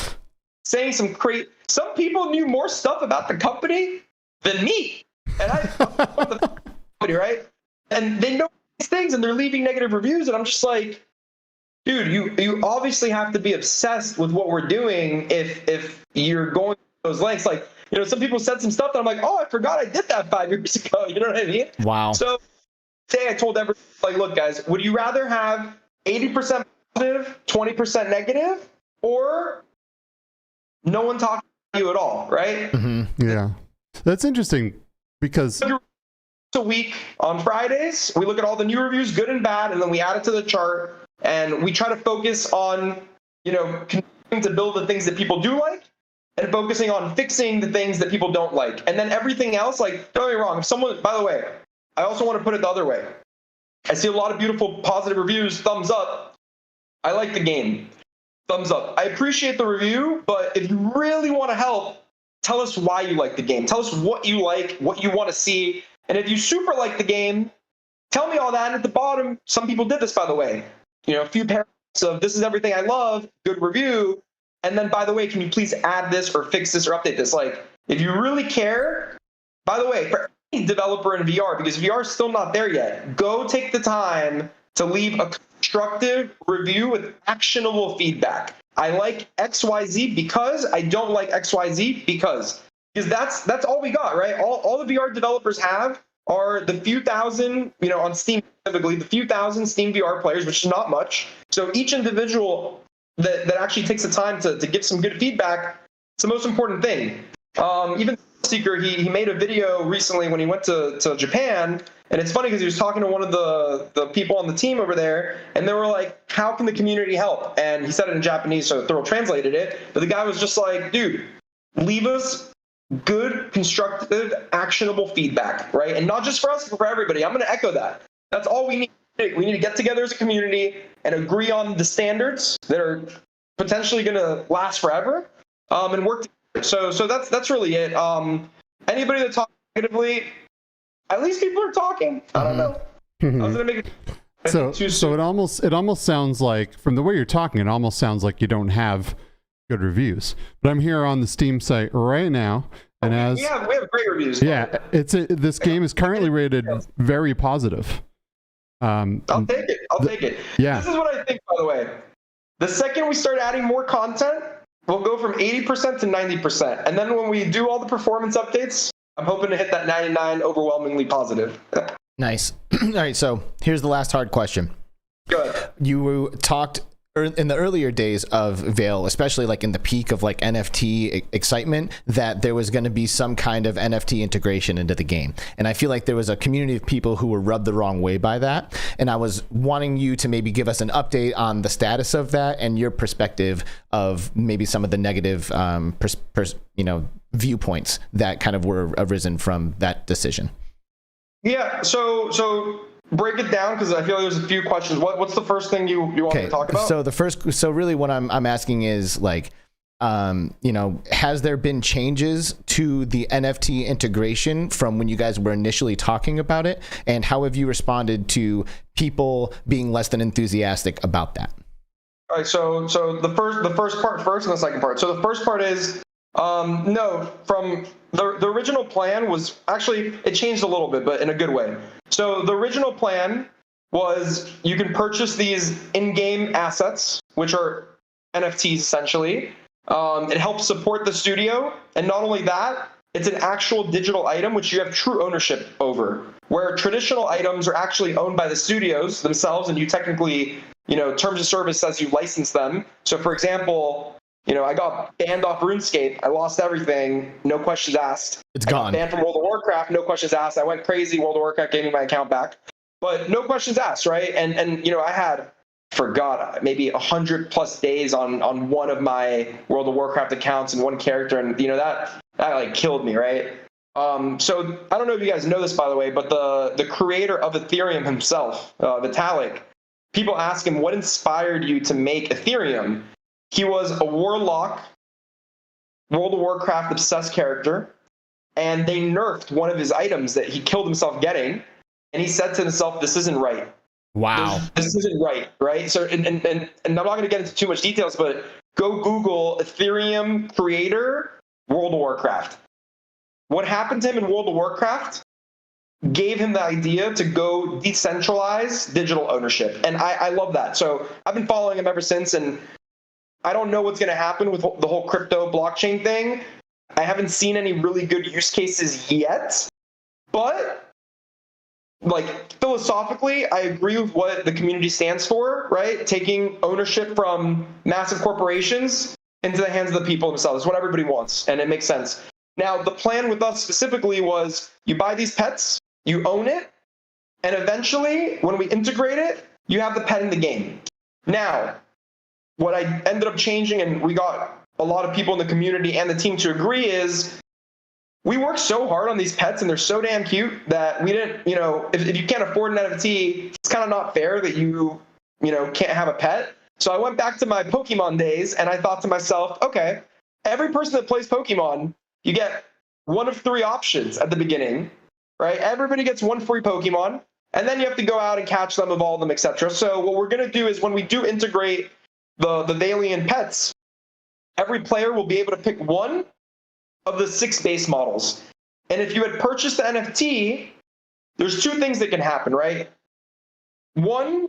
saying some people knew more stuff about the company than me, and I right? And they know these things, and they're leaving negative reviews, and I'm just like, dude, you obviously have to be obsessed with what we're doing if you're going those lengths. Like, you know, some people said some stuff that I'm like, oh, I forgot I did that 5 years ago. You know what I mean? Wow. So today I told everyone, like, look, guys, would you rather have 80% positive, 20% negative? Or no one talking to you at all, right? Mm-hmm. Yeah. That's interesting because a week on Fridays, we look at all the new reviews, good and bad, and then we add it to the chart, and we try to focus on, you know, continuing to build the things that people do like and focusing on fixing the things that people don't like. And then everything else, like, don't get me wrong, if someone, by the way, I also want to put it the other way. I see a lot of beautiful positive reviews, thumbs up. I like the game. Thumbs up. I appreciate the review, but if you really want to help, tell us why you like the game. Tell us what you like, what you want to see. And if you super like the game, tell me all that. And at the bottom, some people did this, by the way. You know, a few paragraphs of this is everything I love, good review. And then, by the way, can you please add this or fix this or update this? Like, if you really care, by the way, for any developer in VR, because VR is still not there yet, go take the time to leave a constructive review with actionable feedback. I like XYZ because I don't like XYZ because that's all we got, right? All the VR developers have are the few thousand, you know, on Steam specifically, the few thousand Steam VR players, which is not much. So each individual that actually takes the time to give some good feedback, it's the most important thing. Even Seeker, he made a video recently when he went to Japan, and it's funny because he was talking to one of the people on the team over there, and they were like, how can the community help? And he said it in Japanese, so Thurl translated it, but the guy was just like, dude, leave us good, constructive, actionable feedback, right? And not just for us, but for everybody. I'm going to echo that. That's all we need. We need to get together as a community and agree on the standards that are potentially going to last forever, and work together. So that's really it. Anybody that talks negatively, at least people are talking. I don't know. I was gonna make So it almost sounds like, from the way you're talking, it almost sounds like you don't have good reviews. But I'm here on the Steam site right now, and we have great reviews. Yeah, this game is currently rated very positive. I'll take it. Yeah. This is what I think, by the way. The second we start adding more content, we'll go from 80% to 90%. And then when we do all the performance updates, I'm hoping to hit that 99 overwhelmingly positive. Nice. All right, so here's the last hard question. Good. You talked in the earlier days of VAIL, especially like in the peak of like NFT excitement, that there was going to be some kind of NFT integration into the game. And I feel like there was a community of people who were rubbed the wrong way by that. And I was wanting you to maybe give us an update on the status of that and your perspective of maybe some of the negative, viewpoints that kind of were arisen from that decision. Yeah, so break it down, because I feel like there's a few questions. What's the first thing you want to talk about? So really what I'm asking is like, has there been changes to the NFT integration from when you guys were initially talking about it, and how have you responded to people being less than enthusiastic about that? All right, so the first part first, and the second part. So the first part is no, from the original plan was actually, it changed a little bit, but in a good way. So the original plan was you can purchase these in-game assets, which are NFTs essentially. It helps support the studio, and not only that, it's an actual digital item which you have true ownership over, where traditional items are actually owned by the studios themselves, and you technically, terms of service says you license them. So for example, I got banned off RuneScape. I lost everything. No questions asked. It's gone. I got banned from World of Warcraft. No questions asked. I went crazy. World of Warcraft gave me my account back. But no questions asked, right? And I had, maybe 100+ days on one of my World of Warcraft accounts and one character. And, that like killed me, right? So I don't know if you guys know this, by the way, but the creator of Ethereum himself, Vitalik, people ask him, what inspired you to make Ethereum? He was a warlock, World of Warcraft obsessed character, and they nerfed one of his items that he killed himself getting, and he said to himself, this isn't right. Wow. This isn't right? So, and I'm not going to get into too much details, but go Google Ethereum creator, World of Warcraft. What happened to him in World of Warcraft gave him the idea to go decentralize digital ownership, and I love that. So I've been following him ever since, and I don't know what's going to happen with the whole crypto blockchain thing. I haven't seen any really good use cases yet, but like philosophically, I agree with what the community stands for, right? Taking ownership from massive corporations into the hands of the people themselves. It's what everybody wants, and it makes sense. Now, the plan with us specifically was you buy these pets, you own it, and eventually, when we integrate it, you have the pet in the game. Now, what I ended up changing, and we got a lot of people in the community and the team to agree, is we worked so hard on these pets and they're so damn cute that we didn't, if you can't afford an NFT, it's kind of not fair that you can't have a pet. So I went back to my Pokemon days and I thought to myself, okay, every person that plays Pokemon, you get one of 3 options at the beginning, right? Everybody gets one free Pokemon, and then you have to go out and catch them, evolve them, etc. So what we're going to do is when we do integrate the Vailian pets, every player will be able to pick one of the 6 base models. And if you had purchased the NFT, there's 2 things that can happen, right? One,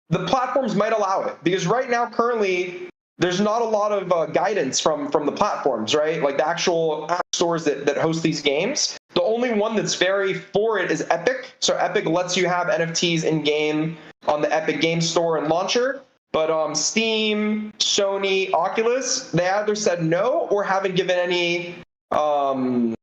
the platforms might allow it, because right now, currently, there's not a lot of guidance from the platforms, right? Like the actual app stores that host these games. The only one that's very for it is Epic. So Epic lets you have NFTs in-game on the Epic Game Store and launcher. But Steam, Sony, Oculus, they either said no or haven't given any guidance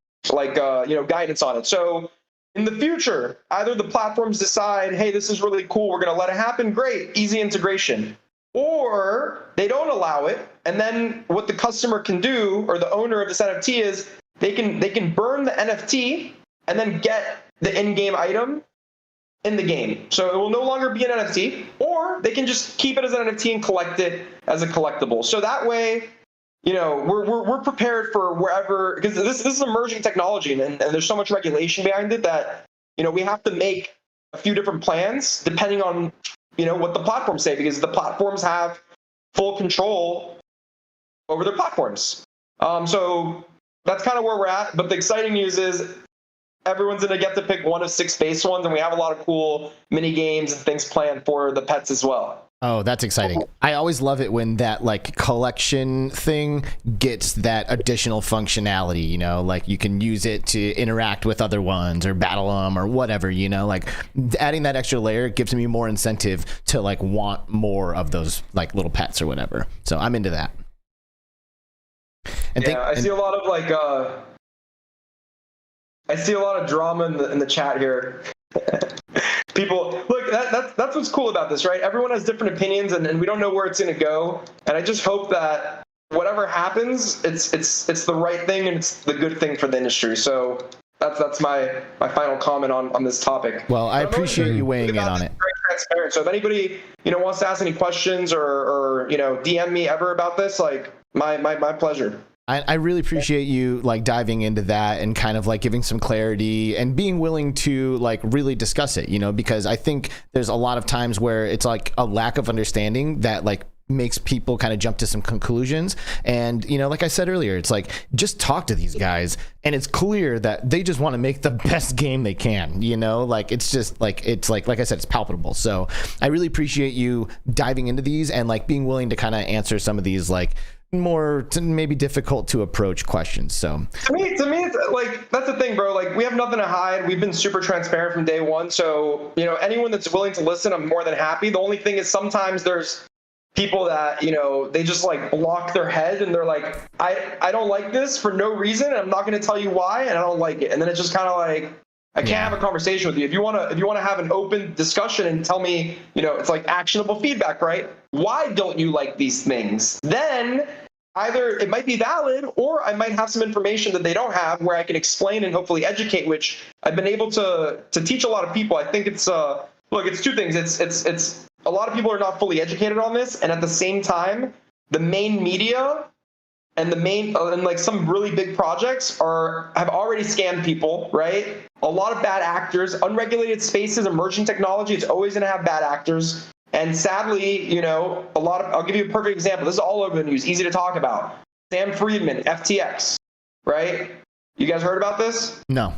on it. So in the future, either the platforms decide, hey, this is really cool, we're going to let it happen, great, easy integration. Or they don't allow it, and then what the customer can do, or the owner of this NFT, is they can burn the NFT and then get the in-game item in the game. So it will no longer be an NFT, or they can just keep it as an NFT and collect it as a collectible. So that way, we're prepared for wherever, because this is emerging technology, and there's so much regulation behind it that we have to make a few different plans depending on, what the platforms say, because the platforms have full control over their platforms. So that's kind of where we're at. But the exciting news is everyone's going to get to pick one of 6 base ones, and we have a lot of cool mini games and things planned for the pets as well. Oh, that's exciting. I always love it when that like collection thing gets that additional functionality, like you can use it to interact with other ones or battle them or whatever, like adding that extra layer gives me more incentive to like want more of those like little pets or whatever. So I'm into that. And I see a lot of like, I see a lot of drama in the chat here. People, look, that's what's cool about this, right? Everyone has different opinions, and we don't know where it's going to go. And I just hope that whatever happens, it's the right thing and it's the good thing for the industry. So that's my final comment on this topic. Well, I appreciate you weighing in on it. Very transparent. So if anybody wants to ask any questions or DM me ever about this, like my pleasure. I really appreciate you like diving into that and kind of like giving some clarity and being willing to like really discuss it, because I think there's a lot of times where it's like a lack of understanding that like makes people kind of jump to some conclusions. And, like I said earlier, it's like, just talk to these guys and it's clear that they just want to make the best game they can, like it's just like, it's like I said, it's palpable. So I really appreciate you diving into these and like being willing to kind of answer some of these like more maybe difficult to approach questions. So to me it's like, that's the thing, bro. Like, we have nothing to hide. We've been super transparent from day one. So anyone that's willing to listen, I'm more than happy. The only thing is sometimes there's people that they just like block their head and they're like, I don't like this for no reason, and I'm not going to tell you why, and I don't like it. And then it's just kind of like, I can't have a conversation with you. If you want to have an open discussion and tell me, it's like actionable feedback, right? Why don't you like these things? Then either it might be valid, or I might have some information that they don't have where I can explain and hopefully educate, which I've been able to teach a lot of people. I think it's it's 2 things. It's a lot of people are not fully educated on this, and at the same time, the main media and and like some really big projects have already scammed people, right? A lot of bad actors, unregulated spaces, emerging technology, it's always going to have bad actors. And sadly, I'll give you a perfect example. This is all over the news, easy to talk about. Sam Friedman, FTX, right? You guys heard about this? No.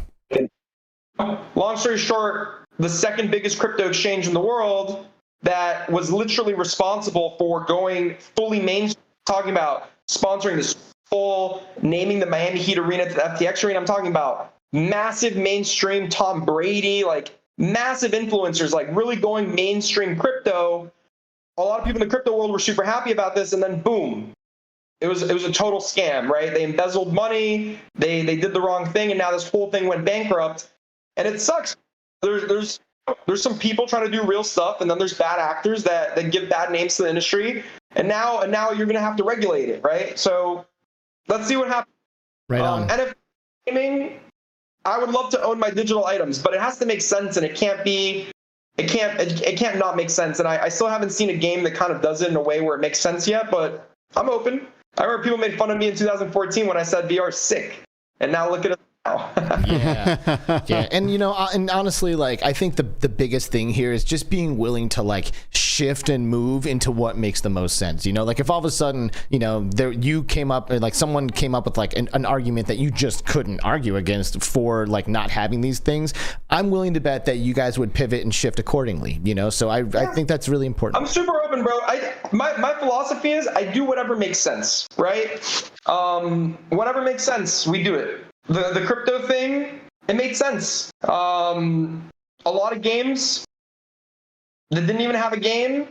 Long story short, the second biggest crypto exchange in the world that was literally responsible for going fully mainstream, talking about sponsoring this full, naming the Miami Heat arena to the FTX arena. I'm talking about massive mainstream Tom Brady, like massive influencers, like really going mainstream crypto. A lot of people in the crypto world were super happy about this, and then boom, it was a total scam, right? They embezzled money, they did the wrong thing, and now this whole thing went bankrupt. And it sucks. There's some people trying to do real stuff, and then there's bad actors that give bad names to the industry. And now you're gonna have to regulate it, right? So let's see what happens. Right on. And if gaming, I would love to own my digital items, but it has to make sense, and it can't not make sense. And I still haven't seen a game that kind of does it in a way where it makes sense yet, but I'm open. I remember people made fun of me in 2014 when I said VR is sick, and now look at it now. Yeah. And and honestly, like, I think the biggest thing here is just being willing to like shift and move into what makes the most sense. Like if all of a sudden you came up, or like someone came up with like an argument that you just couldn't argue against for like not having these things, I'm willing to bet that you guys would pivot and shift accordingly. So I think that's really important. I'm super open, bro. My philosophy is I do whatever makes sense, right? Whatever makes sense, we do it. The crypto thing, it made sense. A lot of games that didn't even have a game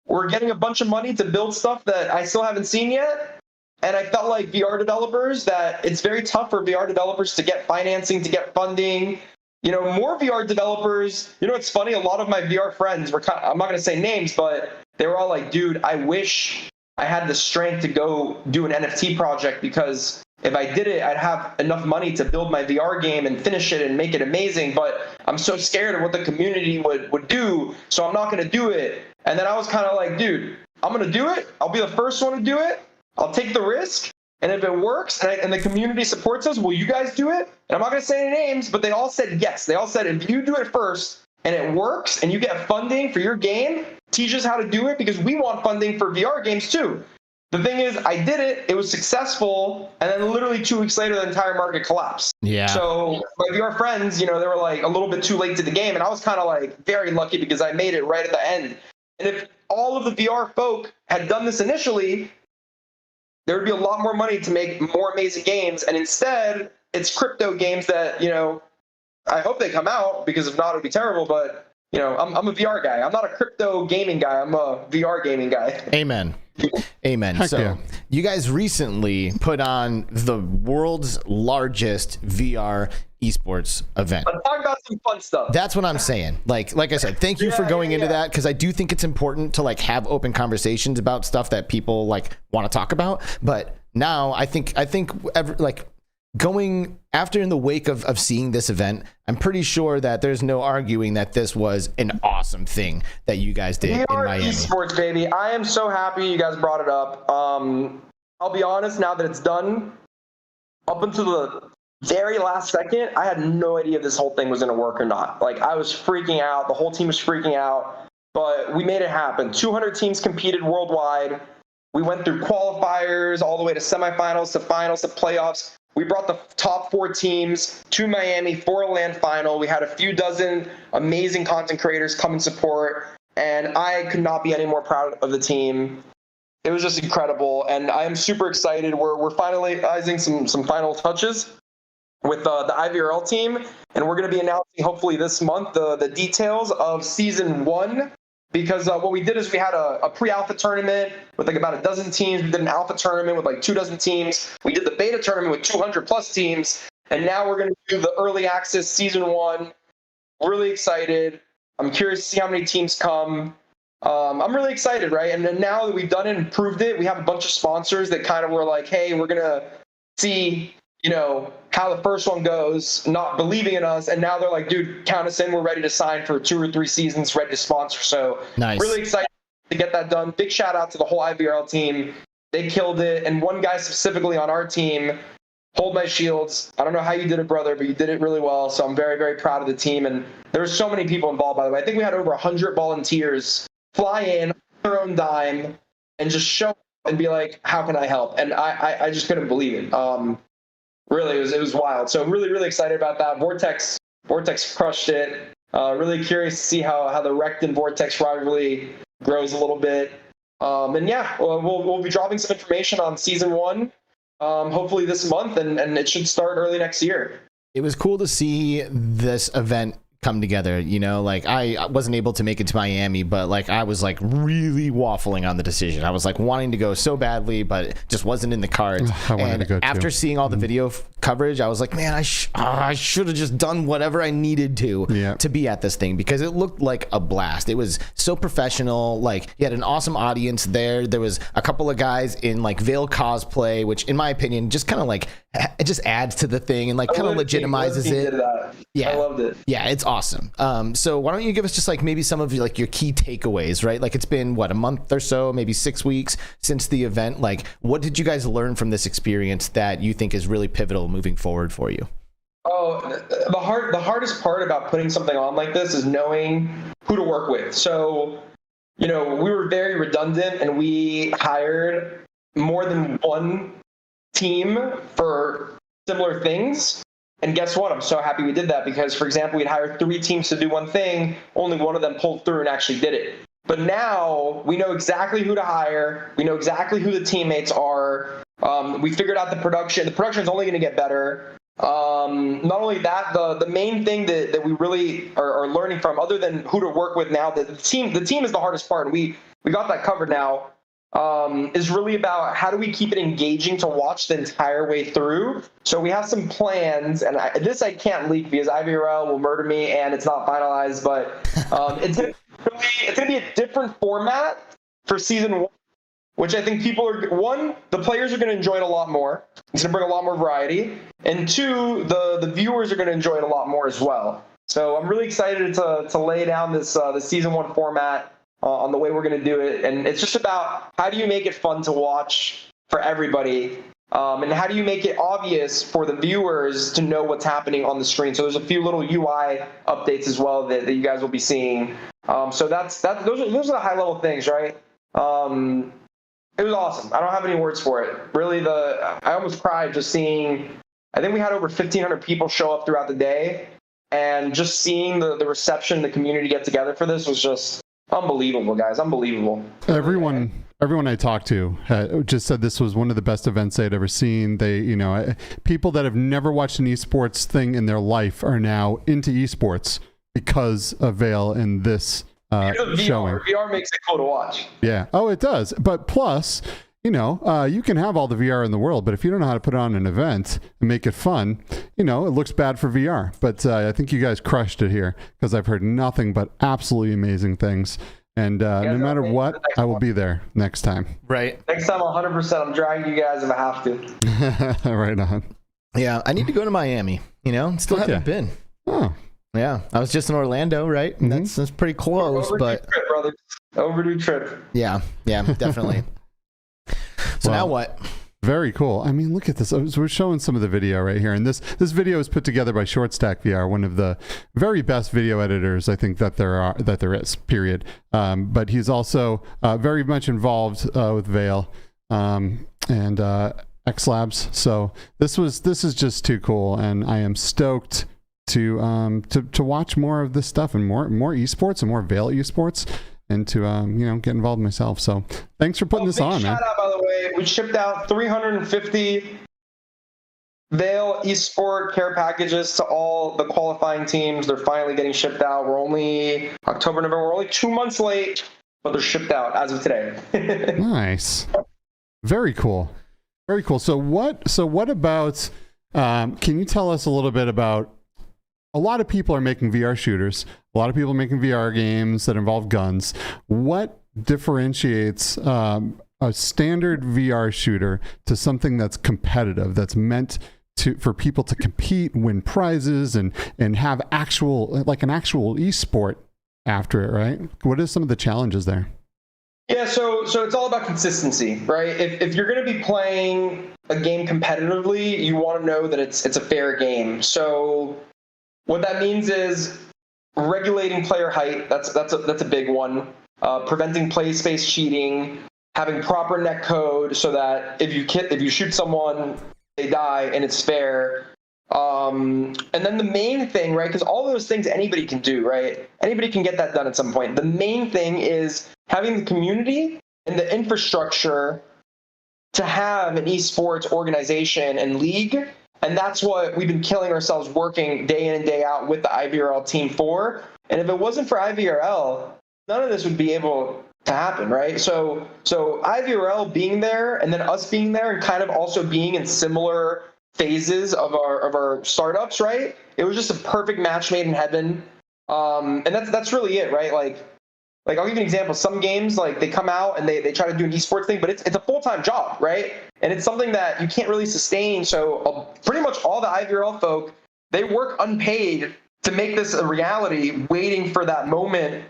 were getting a bunch of money to build stuff that I still haven't seen yet. And I felt like VR developers, that it's very tough for VR developers to get financing, to get funding. More VR developers, it's funny, a lot of my VR friends were I'm not going to say names, but they were all like, dude, I wish I had the strength to go do an NFT project, because if I did it, I'd have enough money to build my VR game and finish it and make it amazing. But I'm so scared of what the community would do, so I'm not going to do it. And then I was kind of like, dude, I'm going to do it. I'll be the first one to do it. I'll take the risk. And if it works and the community supports us, will you guys do it? And I'm not going to say any names, but they all said yes. They all said, if you do it first, and it works and you get funding for your game, teach us how to do it, because we want funding for VR games too. The thing is, I did it, it was successful, and then literally 2 weeks later, the entire market collapsed. Yeah. So my VR friends, you know, they were like a little bit too late to the game, and I was kind of like very lucky because I made it right at the end. And if all of the VR folk had done this initially, there would be a lot more money to make more amazing games, and instead, it's crypto games that, you know, I hope they come out, because if not, it'd be terrible, but, you know, I'm a VR guy. I'm not a crypto gaming guy. I'm a VR gaming guy. Amen. Amen. Heck so yeah. you guys recently put on the world's largest VR esports event. Let's talk about some fun stuff. That's what I'm saying. Like I said, thank you for going into that, because I do think it's important to like have open conversations about stuff that people like want to talk about. But now I think going after in the wake of seeing this event, I'm pretty sure that there's no arguing that this was an awesome thing that you guys did in Miami. eSports, baby. I am so happy you guys brought it up. I'll be honest, now that it's done, up until the very last second, I had no idea if this whole thing was going to work or not. Like, I was freaking out. The whole team was freaking out. But we made it happen. 200 teams competed worldwide. We went through qualifiers all the way to semifinals, to finals, to playoffs. We brought the top 4 teams to Miami for a LAN final. We had a few dozen amazing content creators come and support, and I could not be any more proud of the team. It was just incredible, and I am super excited. We're finalizing some final touches with the IVRL team, and we're going to be announcing hopefully this month the details of Season 1. Because what we did is we had a pre-alpha tournament with like about a dozen teams. We did an alpha tournament with like 2 dozen teams. We did the beta tournament with 200 plus teams. And now we're going to do the early access Season 1. Really excited. I'm curious to see how many teams come. I'm really excited, right? And then now that we've done it and proved it, we have a bunch of sponsors that kind of were like, hey, we're going to see, you know, how the first one goes, not believing in us, and now they're like, dude, count us in, we're ready to sign for 2 or 3 seasons, ready to sponsor. So nice. Really excited to get that done. Big shout out to the whole IVRL team. They killed it, and one guy specifically on our team, hold my shields. I don't know how you did it, brother, but you did it really well, so I'm very, very proud of the team. And there were so many people involved, by the way. I think we had over 100 volunteers fly in on their own dime and just show up and be like, how can I help? And I just couldn't believe it. Really, it was wild. So really, really excited about that. Vortex crushed it. Really curious to see how the Rect and Vortex rivalry grows a little bit. And yeah, we'll be dropping some information on Season 1, hopefully this month, and it should start early next year. It was cool to see this event come together, you know, like I wasn't able to make it to Miami, but like I was like really waffling on the decision. I was like wanting to go so badly, but it just wasn't in the cards. I wanted to go after too. seeing all the video coverage, I was like, man, I should have just done whatever I needed to be at this thing, because it looked like a blast. It was so professional. Like, you had an awesome audience there. There was a couple of guys in like VAIL cosplay, which in my opinion just kind of like it just adds to the thing and like kind of legitimizes it. Yeah, I loved it. Yeah, it's awesome. So why don't you give us just like maybe some of like your key takeaways, right? Like, it's been what, a month or so, maybe 6 weeks since the event. Like, what did you guys learn from this experience that you think is really pivotal moving forward for you? Oh, the hardest part about putting something on like this is knowing who to work with. So, you know, we were very redundant, and we hired more than one team for similar things. And guess what? I'm so happy we did that, because, for example, we'd hired 3 teams to do one thing. Only one of them pulled through and actually did it. But now we know exactly who to hire. We know exactly who the teammates are. We figured out the production. The production is only going to get better. Not only that, the main thing that we really are learning from, other than who to work with now, the team is the hardest part. And we got that covered now. Is really about how do we keep it engaging to watch the entire way through. So we have some plans, and this I can't leak because IVRL will murder me and it's not finalized, but it's going to be a different format for Season 1, which I think the players are going to enjoy it a lot more. It's going to bring a lot more variety. And 2, the viewers are going to enjoy it a lot more as well. So I'm really excited to lay down this the Season 1 format on the way we're going to do it. And it's just about how do you make it fun to watch for everybody. And how do you make it obvious for the viewers to know what's happening on the screen? So there's a few little UI updates as well that you guys will be seeing. So those are the high level things, right? It was awesome. I don't have any words for it. Really, I almost cried just seeing. I think we had over 1,500 people show up throughout the day, and just seeing the reception, the community get together for this was just unbelievable, guys. Unbelievable. Everyone I talked to just said this was one of the best events they'd ever seen. They, people that have never watched an esports thing in their life are now into esports because of VAIL and this showing. VR makes it cool to watch. Yeah. Oh, it does. But plus, you can have all the VR in the world, but if you don't know how to put on an event and make it fun, it looks bad for VR. But I think you guys crushed it here because I've heard nothing but absolutely amazing things. And no matter what, I will be there next time. Right. Next time, 100%. I'm dragging you guys if I have to. Right on. Yeah, I need to go to Miami. Still haven't been. Oh. Yeah, I was just in Orlando, right? And that's pretty close. Overdue trip, brother. Overdue trip. Yeah, definitely. So now what? Very cool. I mean, look at this. So we're showing some of the video right here, and this video is put together by ShortStack VR, one of the very best video editors I think that there is. Period. But he's also very much involved with VAIL and AEXLAB. So this is just too cool, and I am stoked to watch more of this stuff and more esports and more VAIL esports. And to get involved myself. So thanks for putting this on, man. Shout out, by the way, we shipped out 350 VAIL eSport care packages to all the qualifying teams. They're finally getting shipped out. We're only October, November. We're only 2 months late, but they're shipped out as of today. Nice, very cool, very cool. So what about? Can you tell us a little bit about? A lot of people are making VR shooters. A lot of people are making VR games that involve guns. What differentiates a standard VR shooter to something that's competitive, that's meant for people to compete, win prizes, and have an actual esport after it, right? What are some of the challenges there? Yeah, so it's all about consistency, right? If you're going to be playing a game competitively, you want to know that it's a fair game. So what that means is regulating player height. That's a big one. Preventing play space cheating. Having proper net code so that if you shoot someone, they die and it's fair. And then the main thing, right? Because all those things anybody can do, right? Anybody can get that done at some point. The main thing is having the community and the infrastructure to have an esports organization and league. And that's what we've been killing ourselves working day in and day out with the IVRL team for. And if it wasn't for IVRL, none of this would be able to happen, right? So IVRL being there and then us being there and kind of also being in similar phases of our startups, right? It was just a perfect match made in heaven. And that's really it, right? Like I'll give you an example. Some games, like they come out and they try to do an esports thing, but it's a full-time job, right? And it's something that you can't really sustain. So pretty much all the IVRL folk, they work unpaid to make this a reality, waiting for that moment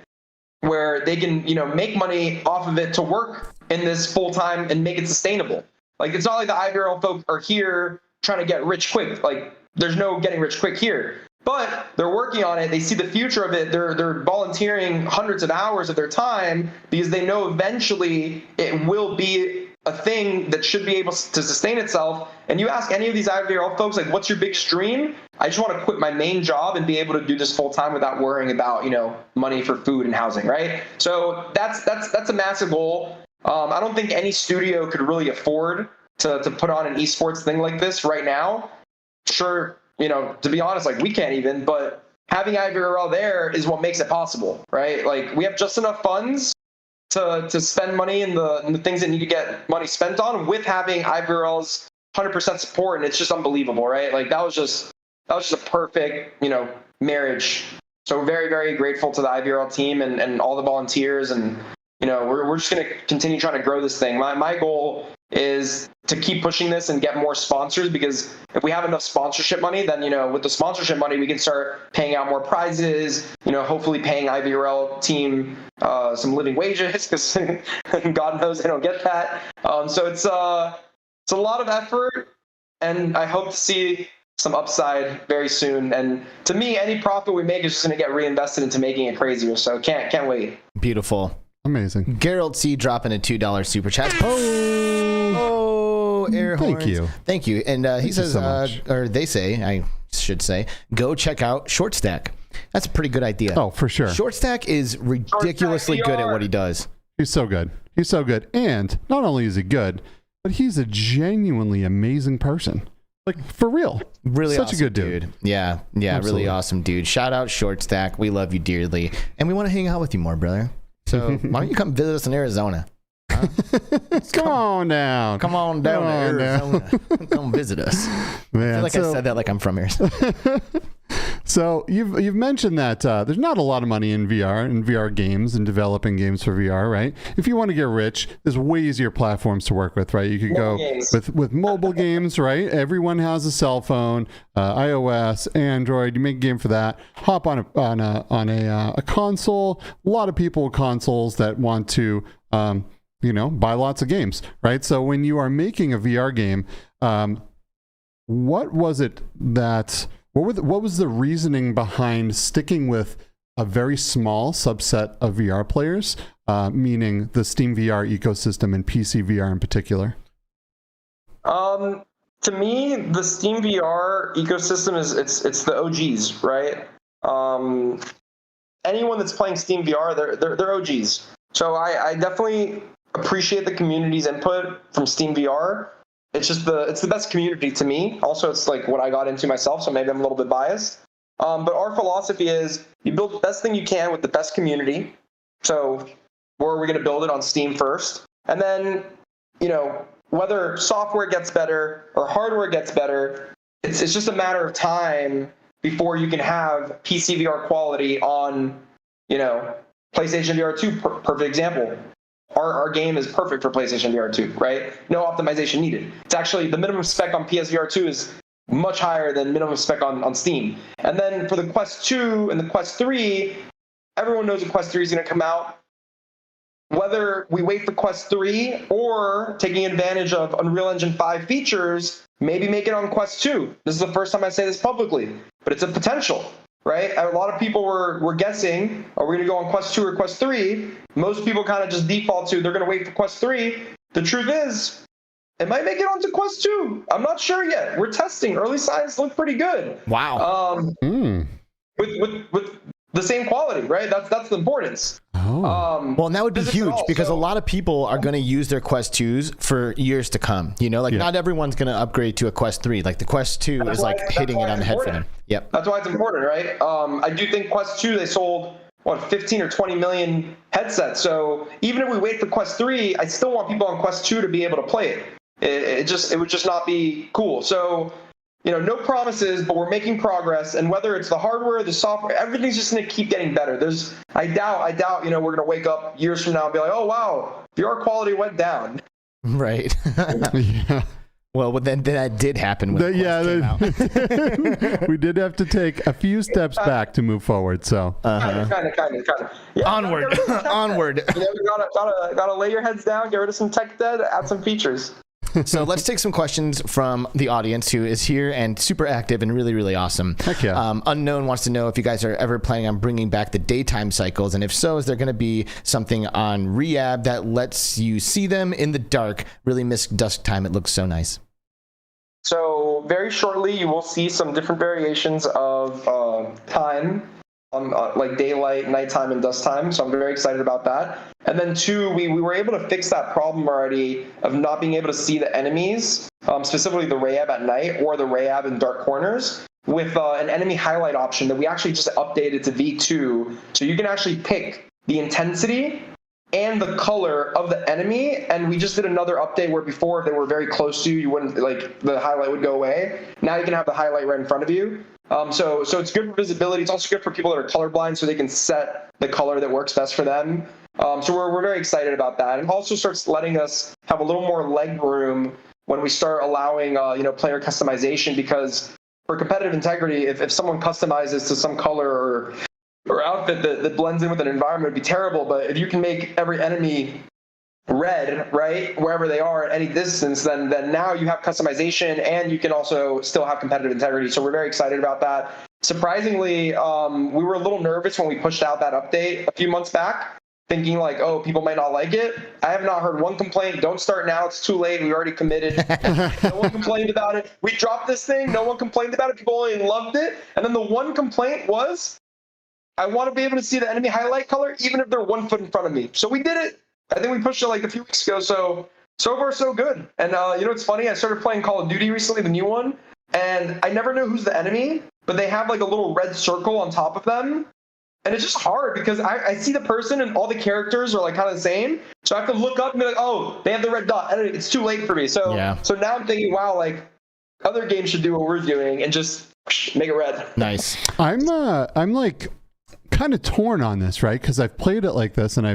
where they can, make money off of it to work in this full-time and make it sustainable. Like, it's not like the IVRL folk are here trying to get rich quick. Like, there's no getting rich quick here. But they're working on it. They see the future of it. They're volunteering hundreds of hours of their time because they know eventually it will be a thing that should be able to sustain itself. And you ask any of these IVRL folks, like, what's your biggest dream? I just want to quit my main job and be able to do this full time without worrying about, money for food and housing, right? So that's a massive goal. I don't think any studio could really afford to put on an esports thing like this right now. Sure, to be honest, like, we can't even, but having IVRL there is what makes it possible, right? Like, we have just enough funds to spend money in the things that need to get money spent on with having IVRL's 100% support, and it's just unbelievable, right? Like, that was just a perfect, marriage. So very, very grateful to the IVRL team and all the volunteers, and we're just going to continue trying to grow this thing. My goal is to keep pushing this and get more sponsors, because if we have enough sponsorship money, then, with the sponsorship money, we can start paying out more prizes, hopefully paying IVRL team some living wages, because God knows they don't get that. So a lot of effort, and I hope to see some upside very soon. And to me, any profit we make is just going to get reinvested into making it crazier. So can't wait. Beautiful. Amazing. Gerald C dropping a $2 super chat. Oh, air horns. Thank you. And he says, or they say, I should say, go check out ShortStack. That's a pretty good idea. Oh, for sure. ShortStack is ridiculously good at what he does. He's so good. He's so good. And not only is he good, but he's a genuinely amazing person. Like, for real. Really Such awesome a good dude. Yeah, Absolutely. really awesome dude. Shout out ShortStack. We love you dearly. And we want to hang out with you more, brother. So why don't you come visit us in Arizona? Huh? Come on down. Come on down to Arizona. Come visit us. Man, I feel like I said that like I'm from Arizona. So you've mentioned that there's not a lot of money in VR and VR games and developing games for VR, right? If you want to get rich, there's way easier platforms to work with, right? You could go with mobile games, right? Everyone has a cell phone, iOS, Android. You make a game for that. Hop on a console. A lot of people with consoles that want to buy lots of games, right? So when you are making a VR game, what was it that what was the reasoning behind sticking with a very small subset of VR players, meaning the Steam VR ecosystem and PC VR in particular? To me, the Steam VR ecosystem it's the OGs, right? Anyone that's playing Steam VR, they're OGs. So I definitely appreciate the community's input from Steam VR. It's just it's the best community to me. Also, it's like what I got into myself, so maybe I'm a little bit biased. But our philosophy is you build the best thing you can with the best community. So where are we going to build it? On Steam first. And then, whether software gets better or hardware gets better, it's just a matter of time before you can have PC VR quality on, PlayStation VR 2, perfect example. Our game is perfect for PlayStation VR 2, right? No optimization needed. It's actually the minimum spec on PSVR 2 is much higher than minimum spec on Steam. And then for the Quest 2 and the Quest 3, everyone knows the Quest 3 is going to come out. Whether we wait for Quest 3 or taking advantage of Unreal Engine 5 features, maybe make it on Quest 2. This is the first time I say this publicly, but it's a potential. Right? A lot of people were guessing, are we going to go on Quest 2 or Quest 3? Most people kind of just default to they're going to wait for Quest 3. The truth is, it might make it onto Quest 2. I'm not sure yet. We're testing. Early signs look pretty good. Wow. With the same quality, right? That's the importance. Well, and that would be huge because a lot of people are going to use their Quest 2s for years to come. Not everyone's going to upgrade to a Quest 3. Like the Quest 2 is like hitting it on the head for them. Yep. That's why it's important, right? I do think Quest 2, they sold 15 or 20 million headsets. So even if we wait for Quest 3, I still want people on Quest 2 to be able to play it. It would just not be cool. So, no promises, but we're making progress. And whether it's the hardware, the software, everything's just going to keep getting better. I doubt, we're going to wake up years from now and be like, oh, wow, VR quality went down. Right. Yeah. Well, then that did happen when came out. We did have to take a few steps back to move forward. So kind of. Yeah, onward. Gotta lay your heads down, get rid of some tech debt, add some features. So let's take some questions from the audience who is here and super active and really, really awesome. Heck yeah. Unknown wants to know if you guys are ever planning on bringing back the daytime cycles, and if so, is there going to be something on Rehab that lets you see them in the dark? Really miss dusk time. It looks so nice. So very shortly, you will see some different variations of time, like daylight, nighttime, and dusk time. So I'm very excited about that. And then 2, we were able to fix that problem already of not being able to see the enemies, specifically the Rayab at night or the Rayab in dark corners, with an enemy highlight option that we actually just updated to V2. So you can actually pick the intensity and the color of the enemy. And we just did another update where before, if they were very close to you, you wouldn't, like, the highlight would go away. Now you can have the highlight right in front of you. So it's good for visibility. It's also good for people that are colorblind, so they can set the color that works best for them. So we're very excited about that. And also starts letting us have a little more leg room when we start allowing player customization, because for competitive integrity, if someone customizes to some color or outfit that blends in with an environment, it'd be terrible. But if you can make every enemy red, right, wherever they are at any distance, then now you have customization and you can also still have competitive integrity. So we're very excited about that. Surprisingly, we were a little nervous when we pushed out that update a few months back, thinking like, oh, people might not like it. I have not heard one complaint. Don't start now. It's too late. We already committed. No one complained about it. We dropped this thing. No one complained about it. People only loved it. And then the one complaint was, I want to be able to see the enemy highlight color, even if they're 1 foot in front of me. So we did it. I think we pushed it like a few weeks ago. So far, so good. And you know, it's funny. I started playing Call of Duty recently, the new one, and I never know who's the enemy, but they have like a little red circle on top of them. And it's just hard because I see the person and all the characters are like kind of the same. So I have to look up and be like, oh, they have the red dot. And it's too late for me. So now I'm thinking, wow, like other games should do what we're doing and just make it red. Nice. I'm like kind of torn on this, right? Because I've played it like this, and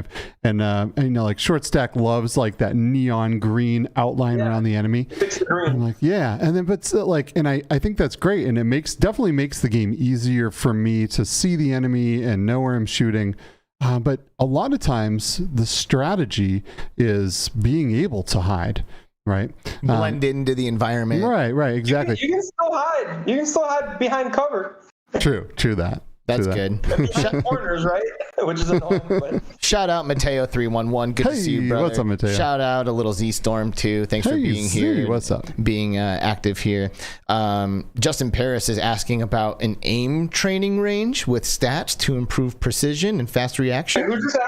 you know, like Short Stack loves like that neon green outline around the enemy. I'm like, yeah, and then but like, and I think that's great, and it definitely makes the game easier for me to see the enemy and know where I'm shooting. But a lot of times the strategy is being able to hide. Right, blend into the environment. Right, exactly. You can still hide. You can still hide behind cover. True that. That's good. Corners, right? Which is annoying. But... Shout out Mateo311. Good to see you, brother. What's up, Mateo? Shout out a little Z Storm too. Thanks for being here. What's up? Being active here. Justin Paris is asking about an aim training range with stats to improve precision and fast reaction. Who just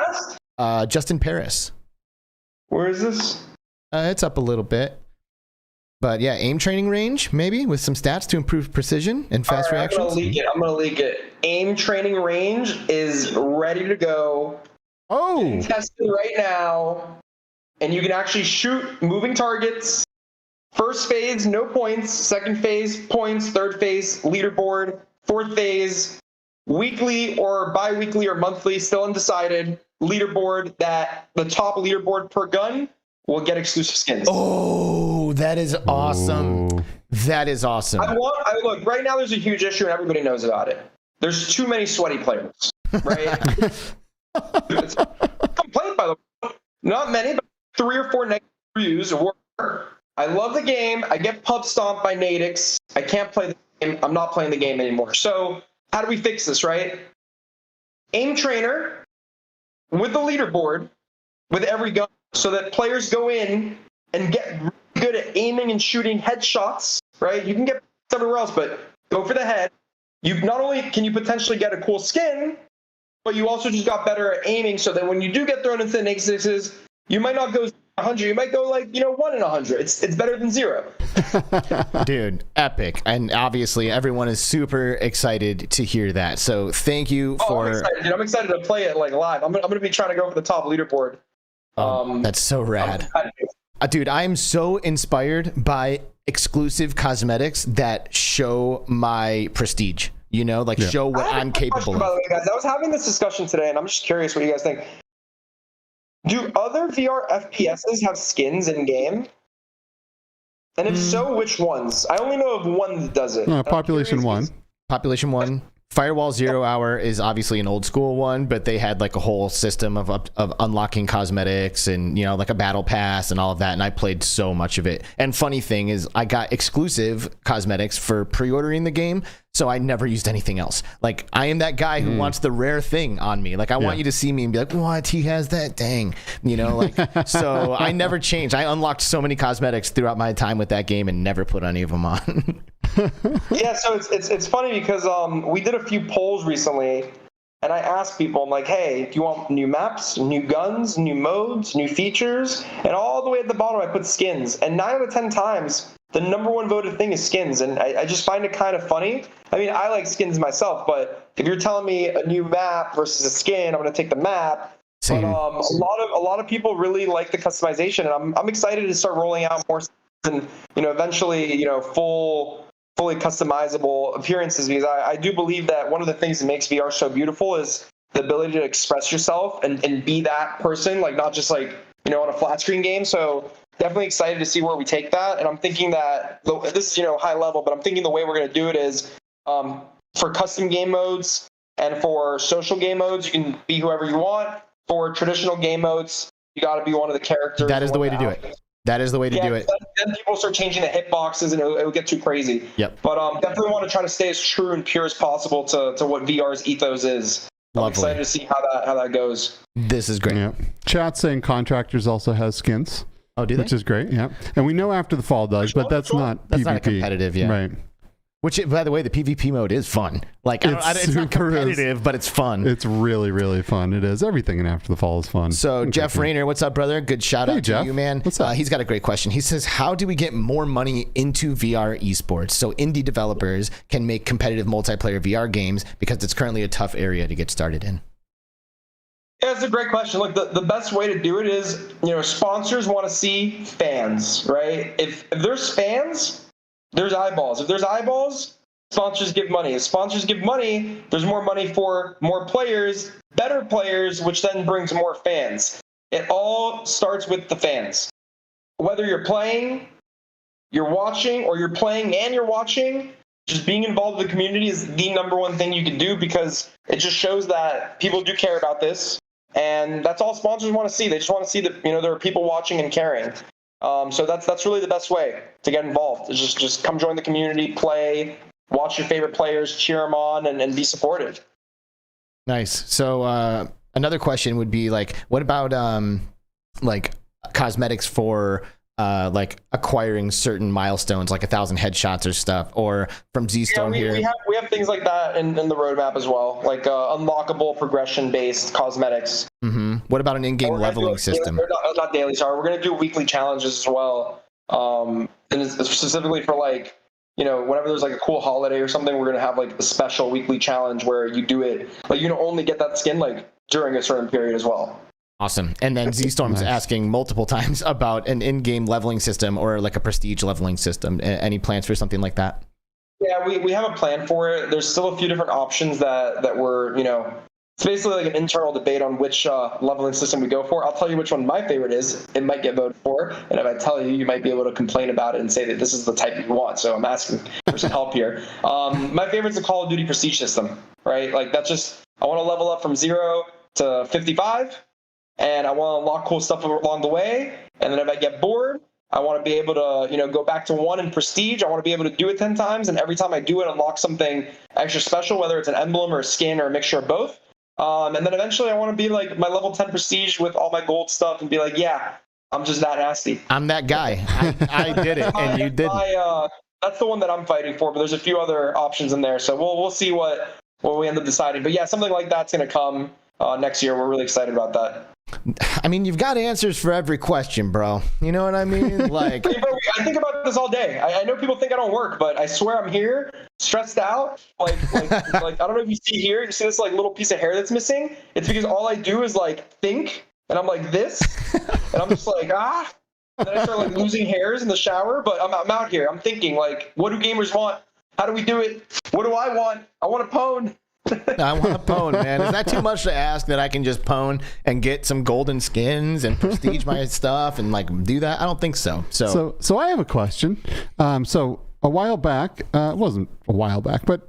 asked? Justin Paris. Where is this? It's up a little bit. But yeah, aim training range, maybe, with some stats to improve precision and fast reactions. I'm going to leak it. Aim training range is ready to go. Oh! Tested right now. And you can actually shoot moving targets. First phase, no points. Second phase, points. Third phase, leaderboard. Fourth phase, weekly or bi-weekly or monthly, still undecided. Leaderboard that the top leaderboard per gun will get exclusive skins. Oh, that is awesome. Ooh. That is awesome. Look, right now there's a huge issue and everybody knows about it. There's too many sweaty players, right? It's a complaint, by the way. Not many, but 3 or 4 negative reviews. I love the game. I get pub stomped by Nadix. I can't play the game. I'm not playing the game anymore. So how do we fix this, right? Aim trainer with the leaderboard with every gun, so that players go in and get really good at aiming and shooting headshots, right? You can get everywhere else, but go for the head. You not only can you potentially get a cool skin, but you also just got better at aiming, so that when you do get thrown into the Nexuses, you might not go 100. You might go like 1 in 100. It's better than 0. Dude, epic. And obviously everyone is super excited to hear that. So thank you for. I'm excited, dude. I'm excited to play it like live. I'm gonna be trying to go for the top leaderboard. That's so rad. Dude, I'm so inspired by exclusive cosmetics that show my prestige, show what I'm capable of. By the way, guys, I was having this discussion today, and I'm just curious what you guys think. Do other VR FPSs have skins in game? And if so, which ones? I only know of one that does it. Population 1. Population 1. Firewall 0 Hour is obviously an old school one, but they had like a whole system of unlocking cosmetics and, like a battle pass and all of that. And I played so much of it. And funny thing is I got exclusive cosmetics for pre-ordering the game. So I never used anything else. Like, I am that guy who wants the rare thing on me. Like, I want you to see me and be like, what? He has that? Dang. So I never changed. I unlocked so many cosmetics throughout my time with that game and never put any of them on. Yeah, so it's funny because we did a few polls recently, and I asked people, I'm like, hey, do you want new maps, new guns, new modes, new features? And all the way at the bottom, I put skins. And 9 out of 10 times, the number one voted thing is skins. And I just find it kind of funny. I mean, I like skins myself, but if you're telling me a new map versus a skin, I'm going to take the map. Same. But a lot of people really like the customization, and I'm excited to start rolling out more skins and eventually fully customizable appearances, because I do believe that one of the things that makes VR so beautiful is the ability to express yourself and be that person, like not just like on a flat screen game. So definitely excited to see where we take that. And I'm thinking that this is high level, but I'm thinking the way we're going to do it is for custom game modes and for social game modes, you can be whoever you want. For traditional game modes, You got to be one of the characters. That is the way to do it. That is the way to do it. Then people start changing the hitboxes, and it'll get too crazy. Yep. But definitely want to try to stay as true and pure as possible to what VR's ethos is. I'm excited to see how that goes. This is great. Yeah. Chat saying Contractors also has skins. Oh, do they? Which is great, yeah. And we know After the Fall does, but that's not That's PvP. not competitive, yeah. Right. Which, by the way, the PvP mode is fun. Like, it's not competitive, but it's fun. It's really, really fun. It is. Everything in After the Fall is fun. So, Jeff Rayner, what's up, brother? Good shout out Jeff. to you, man. What's up? He's got a great question. He says, how do we get more money into VR esports so indie developers can make competitive multiplayer VR games, because it's currently a tough area to get started in? Yeah, it's a great question. Look, the best way to do it is, sponsors want to see fans, right? If there's fans, there's eyeballs. If there's eyeballs, sponsors give money. If sponsors give money, there's more money for more players, better players, which then brings more fans. It all starts with the fans. Whether you're playing, you're watching, or you're playing and you're watching, just being involved with the community is the number one thing you can do, because it just shows that people do care about this. And that's all sponsors want to see. They just want to see that, there are people watching and caring. So that's really the best way to get involved. Is just come join the community, play, watch your favorite players, cheer them on, and be supportive. Nice. So another question would be like, what about like cosmetics for like acquiring certain milestones, like 1,000 headshots or stuff, or from Z-Storm here? We have things like that in the roadmap as well, like unlockable progression-based cosmetics. Mm-hmm. What about an in-game leveling system? Not daily, sorry. We're going to do weekly challenges as well. And it's specifically for like, whenever there's like a cool holiday or something, we're going to have like a special weekly challenge where you do it, like only get that skin like during a certain period as well. Awesome. And then Z-Storm's asking multiple times about an in-game leveling system or like a prestige leveling system. Any plans for something like that? Yeah, we have a plan for it. There's still a few different options that we're, it's basically like an internal debate on which leveling system we go for. I'll tell you which one my favorite is. It might get voted for. And if I tell you, you might be able to complain about it and say that this is the type you want. So I'm asking for some help here. My favorite's the Call of Duty prestige system, right? Like that's just, I want to level up from 0 to 55. And I want to unlock cool stuff along the way. And then if I get bored, I want to be able to, go back to 1 in prestige. I want to be able to do it 10 times. And every time I do it, unlock something extra special, whether it's an emblem or a skin or a mixture of both. And then eventually I want to be like my level 10 prestige with all my gold stuff and be like, yeah, I'm just that nasty. I'm that guy. I did it and you didn't. That's the one that I'm fighting for, but there's a few other options in there. So we'll see what we end up deciding. But yeah, something like that's going to come next year. We're really excited about that. I mean, you've got answers for every question, bro. You know what I mean? Like, hey, bro, I think about this all day. I know people think I don't work, but I swear I'm here, stressed out. Like I don't know if you see here. You see this like little piece of hair that's missing? It's because all I do is like think, and I'm like this, and I'm just like And then I start like losing hairs in the shower. But I'm out here. I'm thinking like, what do gamers want? How do we do it? What do I want? I want a pwn. I want to pwn, man. Is that too much to ask that I can just pwn and get some golden skins and prestige my stuff and like do that? I don't think so. So I have a question. So a while back, it wasn't a while back, but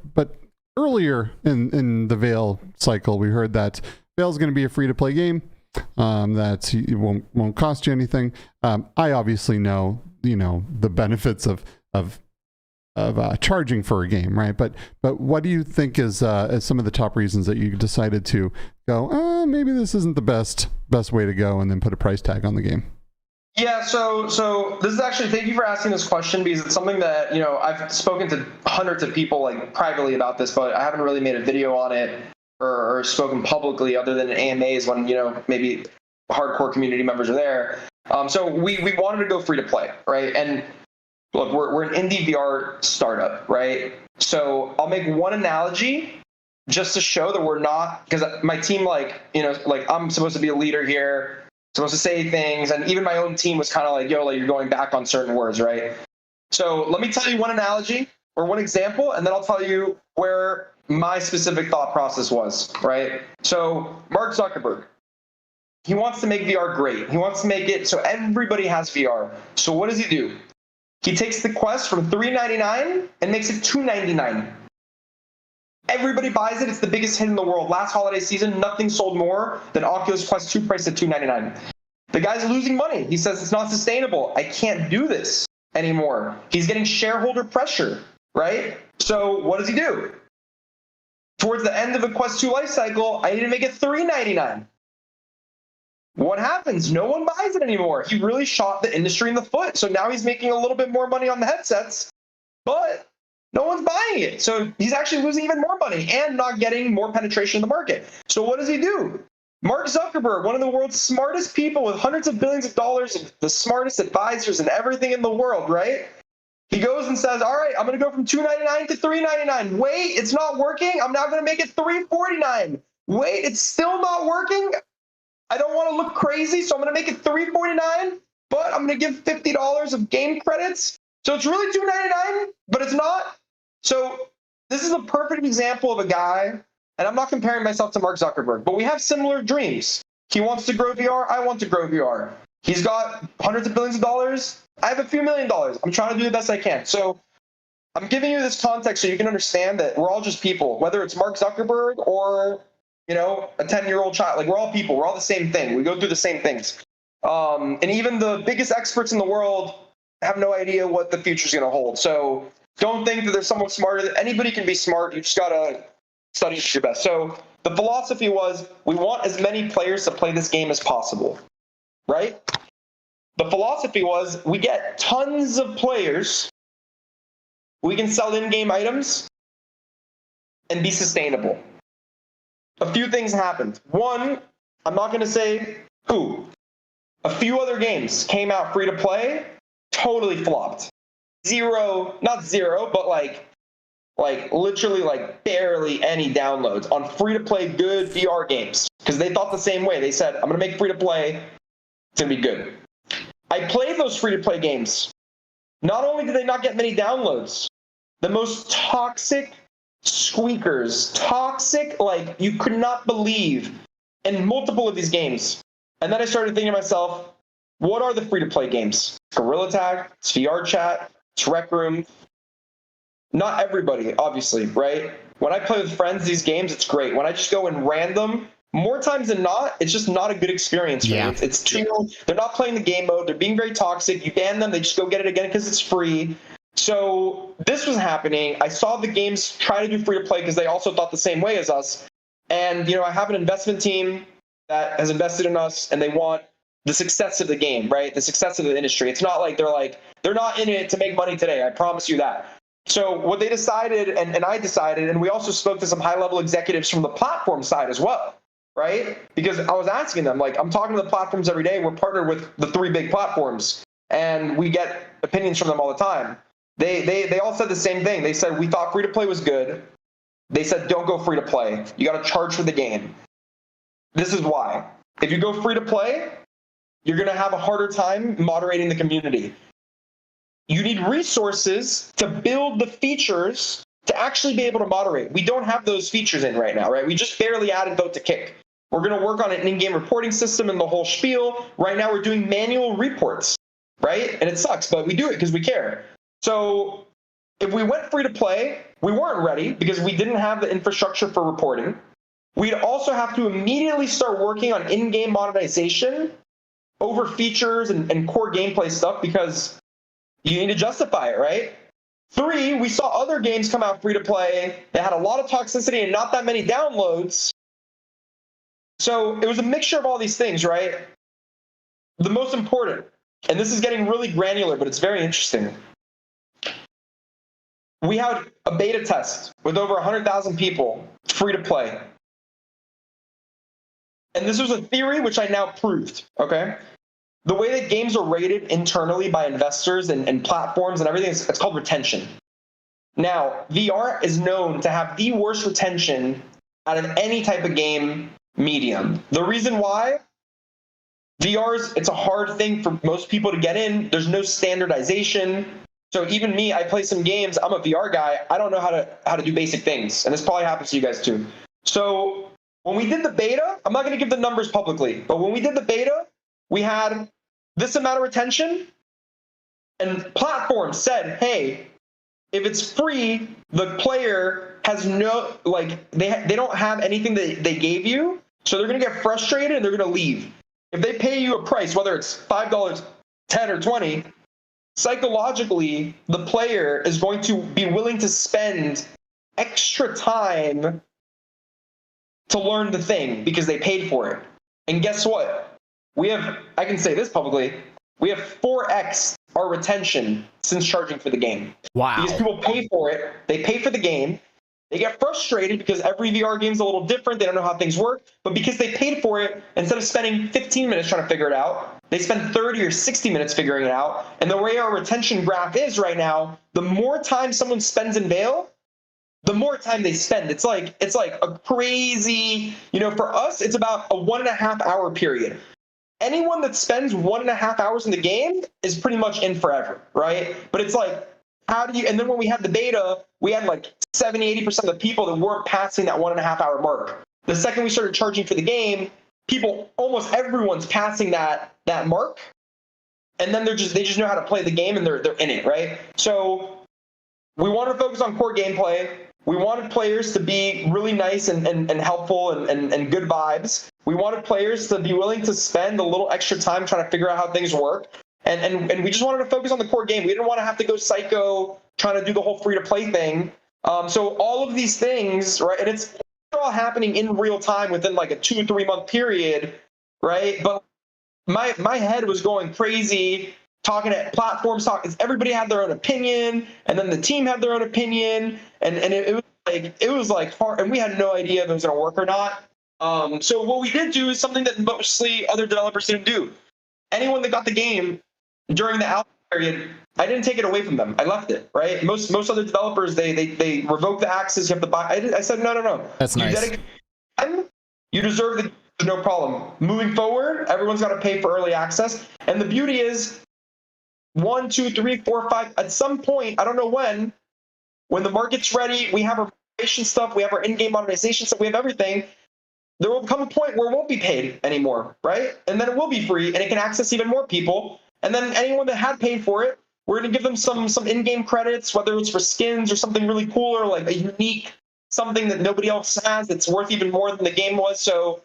earlier in the VAIL cycle, we heard that VAIL is going to be a free-to-play game. That it won't cost you anything. I obviously know the benefits of charging for a game, right? But what do you think is some of the top reasons that you decided to go, maybe this isn't the best way to go, and then put a price tag on the game? Yeah, so this is actually, thank you for asking this question, because it's something that, I've spoken to hundreds of people like privately about this, but I haven't really made a video on it or spoken publicly other than AMAs when, maybe hardcore community members are there. So we wanted to go free to play, right? And look, we're an indie VR startup, right? So I'll make one analogy just to show that we're not, because my team, I'm supposed to be a leader here, supposed to say things, and even my own team was kind of like, you're going back on certain words, right? So let me tell you one analogy or one example, and then I'll tell you where my specific thought process was, right? So Mark Zuckerberg, he wants to make VR great. He wants to make it so everybody has VR. So what does he do? He takes the Quest from $399 and makes it $299. Everybody buys it. It's the biggest hit in the world. Last holiday season, nothing sold more than Oculus Quest 2 priced at $299. The guy's losing money. He says it's not sustainable. I can't do this anymore. He's getting shareholder pressure, right? So what does he do? Towards the end of the Quest 2 life cycle, I need to make it $3.99. What happens? No one buys it anymore. He really shot the industry in the foot. So now he's making a little bit more money on the headsets, but no one's buying it. So he's actually losing even more money and not getting more penetration in the market. So what does he do? Mark Zuckerberg, one of the world's smartest people with hundreds of billions of dollars and the smartest advisors and everything in the world, right? He goes and says, all right, I'm going to go from $2.99 to $3.99. Wait, it's not working. I'm now going to make it $3.49. Wait, it's still not working. I don't want to look crazy, so I'm going to make it $3.49, but I'm going to give $50 of game credits. So it's really $2.99, but it's not. So this is a perfect example of a guy, and I'm not comparing myself to Mark Zuckerberg, but we have similar dreams. He wants to grow VR. I want to grow VR. He's got hundreds of billions of dollars. I have a few $1 million. I'm trying to do the best I can. So I'm giving you this context so you can understand that we're all just people, whether it's Mark Zuckerberg or, you know, a 10-year-old child. Like, we're all people. We're all the same thing. We go through the same things. And even the biggest experts in the world have no idea what the future is going to hold. So don't think that there's someone smarter. Anybody can be smart. You just got to study your best. So the philosophy was, we want as many players to play this game as possible, right? The philosophy was, we get tons of players, we can sell in-game items, and be sustainable. A few things happened. One, I'm not going to say who. A few other games came out free to play, totally flopped. Not zero, but like literally like barely any downloads on free to play good VR games. Because they thought the same way. They said, I'm going to make free to play, it's going to be good. I played those free to play games. Not only did they not get many downloads, the most toxic squeakers, toxic, like you could not believe, in multiple of these games. And then I started thinking to myself, what are the free-to-play games? Gorilla Tag, it's VR Chat, it's Rec Room. Not everybody, obviously, right? When I play with friends these games, it's great. When I just go in random, more times than not, it's just not a good experience for me. It's too, they're not playing the game mode, they're being very toxic, you ban them, they just go get it again because it's free. So this was happening. I saw the games try to do free to play because they also thought the same way as us. And, you know, I have an investment team that has invested in us and they want the success of the game, right? The success of the industry. It's not like they're not in it to make money today. I promise you that. So what they decided, and I decided, and we also spoke to some high-level executives from the platform side as well, right? Because I was asking them, like, I'm talking to the platforms every day. We're partnered with the 3 big platforms, and we get opinions from them all the time. They all said the same thing. They said, we thought free-to-play was good. They said, don't go free-to-play. You got to charge for the game. This is why. If you go free-to-play, you're going to have a harder time moderating the community. You need resources to build the features to actually be able to moderate. We don't have those features in right now, right? We just barely added Vote to Kick. We're going to work on an in-game reporting system and the whole spiel. Right now, we're doing manual reports, right? And it sucks, but we do it because we care. So if we went free to play, we weren't ready because we didn't have the infrastructure for reporting. We'd also have to immediately start working on in-game monetization over features and core gameplay stuff because you need to justify it, right? 3, we saw other games come out free to play. They had a lot of toxicity and not that many downloads. So it was a mixture of all these things, right? The most important, and this is getting really granular, but it's very interesting. We had a beta test with over 100,000 people free to play. And this was a theory which I now proved, okay? The way that games are rated internally by investors and platforms and everything, it's called retention. Now, VR is known to have the worst retention out of any type of game medium. The reason why? It's a hard thing for most people to get in. There's no standardization. So even me, I play some games. I'm a VR guy. I don't know how to do basic things. And this probably happens to you guys too. So when we did the beta, I'm not going to give the numbers publicly, but when we did the beta, we had this amount of retention, and platforms said, hey, if it's free, the player has no, like, they don't have anything that they gave you, so they're going to get frustrated and they're going to leave. if they pay you a price, whether it's $5, 10 or 20, psychologically, the player is going to be willing to spend extra time to learn the thing because they paid for it. And guess what? I can say this publicly, we have 4x our retention since charging for the game. Wow. Because people pay for it, they pay for the game, they get frustrated because every VR game is a little different, they don't know how things work, but because they paid for it, instead of spending 15 minutes trying to figure it out, they spend 30 or 60 minutes figuring it out. And the way our retention graph is right now, the more time someone spends in VAIL, the more time they spend. It's like a crazy, for us, it's about a 1.5 hour period. Anyone that spends 1.5 hours in the game is pretty much in forever, right? But it's like, and then when we had the beta, we had like 70-80% of the people that weren't passing that 1.5 hour mark. The second we started charging for the game, almost everyone's passing that mark, and then they just know how to play the game and they're in it, right? So we want to focus on core gameplay. We wanted players to be really nice and helpful and good vibes. We wanted players to be willing to spend a little extra time trying to figure out how things work. And we just wanted to focus on the core game. We didn't want to have to go psycho trying to do the whole free-to-play thing. So all of these things, right, and it's all happening in real time within like a 2-3 month period, right? But my head was going crazy talking at platforms, everybody had their own opinion, and then the team had their own opinion, and it was like hard, and we had no idea if it was going to work or not. So what we did do is something that mostly other developers didn't do. Anyone that got the game during the alpha period, I didn't take it away from them. I left it, right? Most other developers, they revoke the access. You have to buy. I said no. That's nice. You deserve the. No problem. Moving forward, everyone's got to pay for early access, and the beauty is 1, 2, 3, 4, 5. At some point, I don't know when the market's ready, we have our monetization stuff, we have our in-game monetization stuff, we have everything. There will come a point where it won't be paid anymore, right? And then it will be free, and it can access even more people. And then anyone that had paid for it, we're going to give them some in-game credits, whether it's for skins or something really cool or like a unique something that nobody else has that's worth even more than the game was. So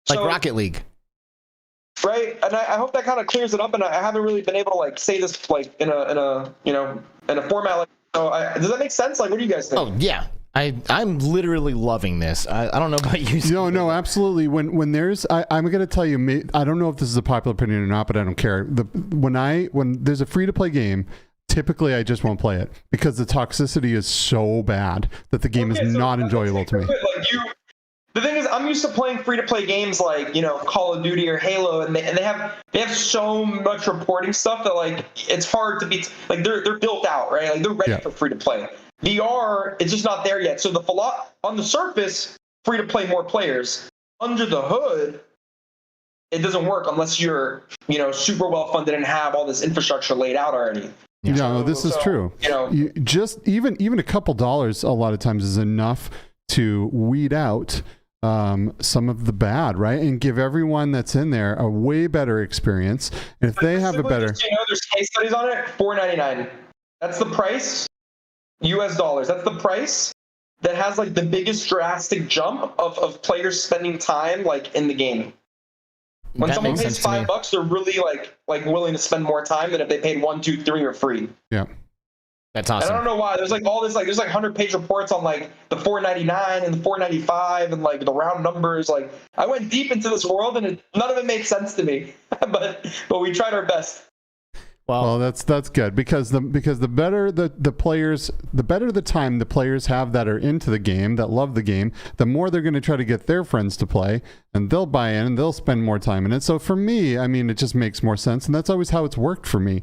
Rocket League. Right, and I hope that kind of clears it up. And I haven't really been able to like say this like in a format like. So does that make sense? Like, what do you guys think? Oh yeah, I'm literally loving this. I don't know about you. No, absolutely. When there's, I'm going to tell you, I don't know if this is a popular opinion or not, but I don't care. When there's a free to play game, typically I just won't play it because the toxicity is so bad that the game is not enjoyable to me. The thing is, I'm used to playing free-to-play games like, Call of Duty or Halo, and they have so much reporting stuff that like it's hard to be like they're built out, right? Like they're ready for free-to-play. VR, it's just not there yet. So on the surface, free-to-play more players. Under the hood, it doesn't work unless you're super well funded and have all this infrastructure laid out already. Yeah, no, this is true. Just even a couple dollars a lot of times is enough to weed out some of the bad, right, and give everyone that's in there a way better experience. And if they have a better, there's case studies on it. $4.99. That's the price. US dollars. That's the price that has like the biggest drastic jump of players spending time like in the game. When someone pays $5, they're really like willing to spend more time than if they paid 1, 2, 3 or free. Yeah. That's awesome. And I don't know why. There's like all this, there's like 100-page reports on like the $4.99 and the $4.95 and like the round numbers. Like I went deep into this world and none of it made sense to me, but we tried our best. Well, that's good because the better the players, the better the time the players have that are into the game, that love the game, the more they're going to try to get their friends to play, and they'll buy in and they'll spend more time in it. So for me, I mean, it just makes more sense, and that's always how it's worked for me.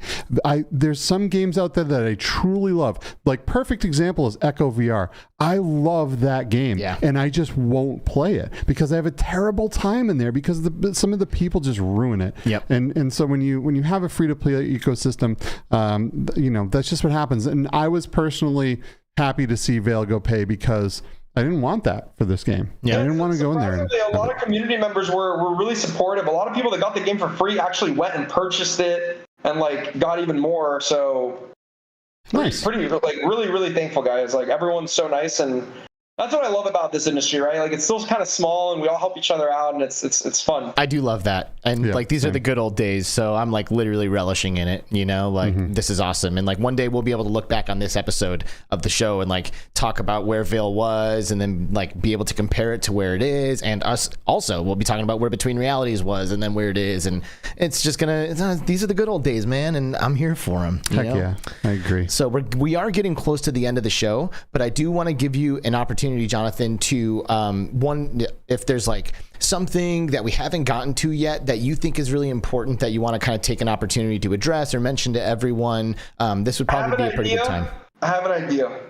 There's some games out there that I truly love. Like perfect example is Echo VR. I love that game, and I just won't play it because I have a terrible time in there because some of the people just ruin it. Yep. And so when you have a free to play ecosystem, that's just what happens. And I was personally happy to see VAIL go pay because I didn't want that for this game. Yeah, I didn't want to go in there. A lot of community members were really supportive. A lot of people that got the game for free actually went and purchased it and like got even more. So nice. Pretty like really thankful, guys. Like everyone's so nice, and That's what I love about this industry, right? Like, it's still kind of small, and we all help each other out, and it's fun. I do love that. And like, these are the good old days. So I'm like literally relishing in it, you know, like this is awesome. And like one day we'll be able to look back on this episode of the show and like talk about where VAIL was, and then like be able to compare it to where it is. And us also, we'll be talking about where Between Realities was and then where it is. And it's just these are the good old days, man. And I'm here for them. Heck yeah, I agree. So we are getting close to the end of the show, but I do want to give you an opportunity, Jonathan, to if there's like something that we haven't gotten to yet that you think is really important that you want to kind of take an opportunity to address or mention to everyone, this would probably be a pretty good time. I have an idea.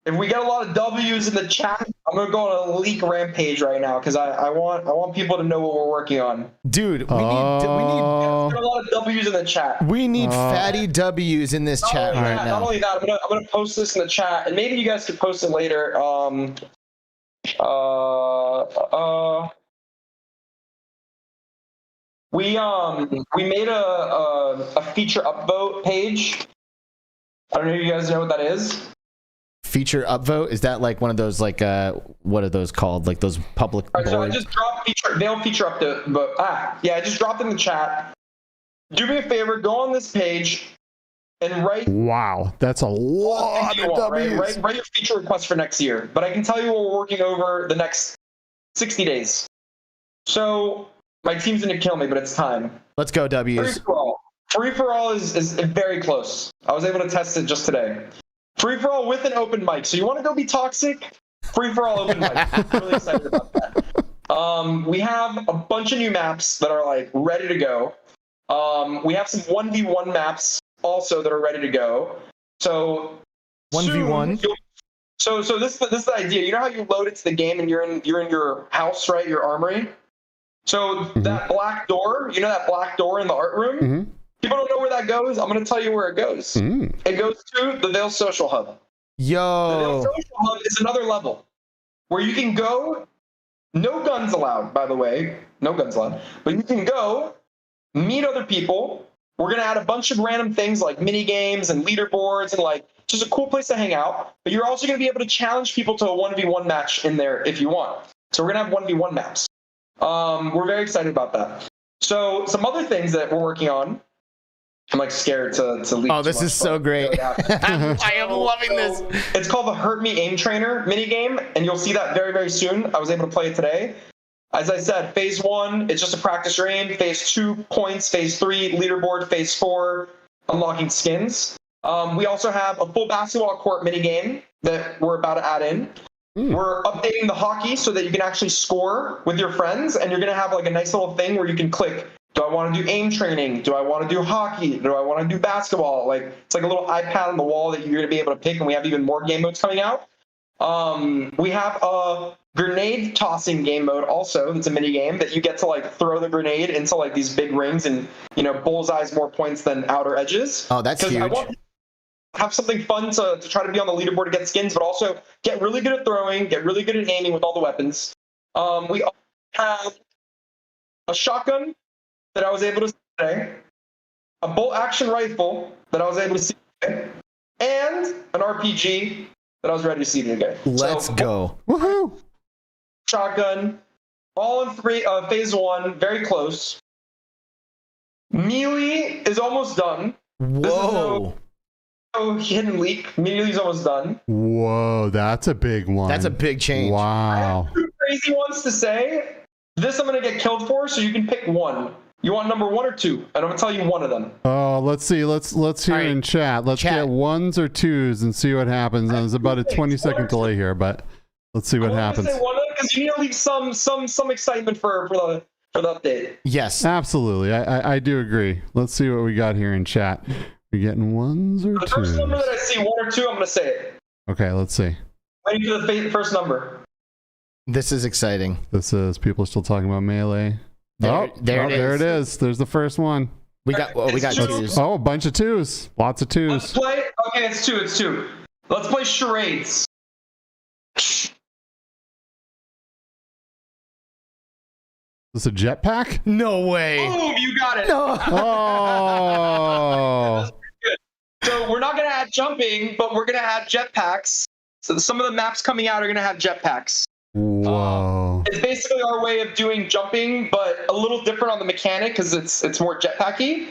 If we get a lot of W's in the chat, I'm gonna go on a leak rampage right now because I want people to know what we're working on. Dude, we need a lot of W's in the chat. We need fatty W's in this chat right now. Not only that, I'm gonna post this in the chat, and maybe you guys could post it later. We made a feature upvote page. I don't know if you guys know what that is. Feature upvote, is that like one of those like what are those called, like those public boards? So I just dropped VAIL feature upvote. I just dropped in the chat. Do me a favor, go on this page and write. Wow, that's a lot of W's. Write your feature request for next year. But I can tell you what we're working over the next 60 days. So my team's gonna kill me, but it's time. Let's go, W's. Free for all is very close. I was able to test it just today. Free for all with an open mic. So you want to go be toxic? Free for all open mic. I'm really excited about that. We have a bunch of new maps that are like ready to go. We have some 1v1 maps also that are ready to go. So 1v1. So this is the idea. You know how you load into the game and you're in your house, right? Your armory. So that black door, you know that black door in the art room? People don't know where that goes. I'm going to tell you where it goes. It goes to the VAIL Social Hub. Yo. The VAIL Social Hub is another level where you can go. No guns allowed, by the way. No guns allowed. But you can go meet other people. We're going to add a bunch of random things like mini games and leaderboards and like just a cool place to hang out. But you're also going to be able to challenge people to a 1v1 match in there if you want. So we're going to have 1v1 maps. We're very excited about that. So some other things that we're working on. I'm like scared to leak. Oh, this is so great. I am loving this. It's called the Hurt Me Aim Trainer minigame, and you'll see that very, very soon. I was able to play it today. As I said, phase 1, it's just a practice your aim. Phase 2, points. Phase 3, leaderboard. Phase 4, unlocking skins. We also have a full basketball court minigame that we're about to add in. We're updating the hockey so that you can actually score with your friends, and you're going to have like a nice little thing where you can click. Do I want to do aim training? Do I want to do hockey? Do I want to do basketball? Like, it's like a little iPad on the wall that you're going to be able to pick, and we have even more game modes coming out. We have a grenade tossing game mode also. It's a mini game that you get to like throw the grenade into like these big rings and, you know, bullseyes more points than outer edges. Oh, that's huge. I want to have something fun to try to be on the leaderboard to get skins, but also get really good at throwing, get really good at aiming with all the weapons. We also have a shotgun that I was able to see today, a bolt action rifle that I was able to see today, and an RPG that I was ready to see today. Let's go. Woohoo! Shotgun, all in phase 1, very close. Melee is almost done. Whoa. No hidden leak. Melee's almost done. Whoa, that's a big one. That's a big change. Wow. I have 2 crazy ones to say. This I'm going to get killed for, so you can pick one. You want number 1 or 2? And I'm going to tell you one of them. Oh, let's see. Let's hear in chat. Let's get 1s or 2s and see what happens. There's about a 20-second delay here, but let's see what happens. Say one of them because you need to leave some excitement for the update. Yes, absolutely. I do agree. Let's see what we got here in chat. We getting 1s or 2s? The first number that I see, 1 or 2, I'm going to say it. Okay, let's see. Waiting for the first number. This is exciting. This is people are still talking about Melee. There it is. There's the first one. We got 2s. Oh, a bunch of 2s. Lots of 2s. Let's play. Okay, it's 2. Let's play charades. Is this a jetpack? No way. Oh, you got it. No. Oh. So we're not going to add jumping, but we're going to add jetpacks. So some of the maps coming out are going to have jetpacks. Whoa. It's basically our way of doing jumping, but a little different on the mechanic because it's more jetpacky.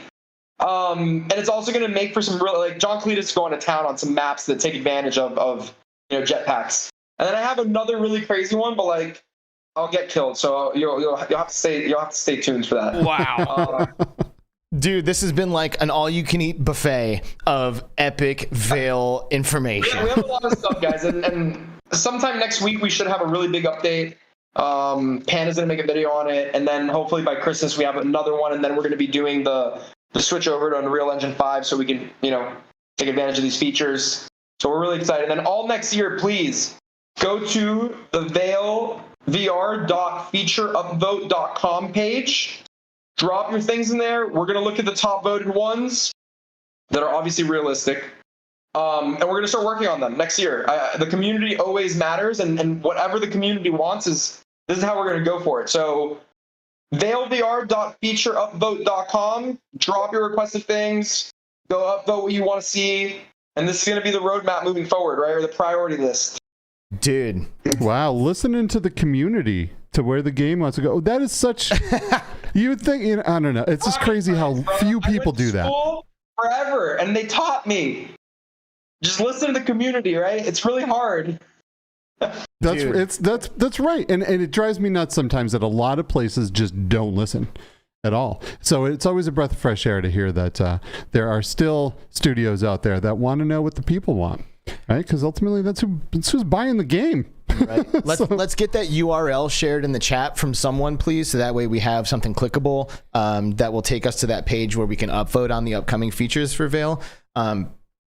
And it's also going to make for some real, like John Cletus going to town on some maps that take advantage of jetpacks. And then I have another really crazy one, but like I'll get killed, so you'll have to stay tuned for that. Wow. Dude, this has been like an all-you-can-eat buffet of epic VAIL information. We have a lot of stuff, guys, and sometime next week we should have a really big update. Panda's gonna make a video on it, and then hopefully by Christmas we have another one, and then we're gonna be doing the switch over to Unreal Engine 5 so we can, take advantage of these features. So we're really excited. And then all next year, please go to the VAILVR.featureupvote.com page. Drop your things in there. We're going to look at the top voted ones that are obviously realistic. And we're going to start working on them next year. The community always matters, and whatever the community wants this is how we're going to go for it. So VAILVR.featureupvote.com. Drop your requested things. Go upvote what you want to see. And this is going to be the roadmap moving forward, right? Or the priority list. Dude. Wow, listening to the community to where the game wants to go. That is such... You would think, I don't know. It's just crazy how few people do that. Forever, and they taught me. Just listen to the community, right? It's really hard. That's right, and it drives me nuts sometimes that a lot of places just don't listen at all. So it's always a breath of fresh air to hear that there are still studios out there that want to know what the people want, right? Because ultimately that's who's buying the game. Right. Let's get that URL shared in the chat from someone, please, so that way we have something clickable that will take us to that page where we can upvote on the upcoming features for VAIL.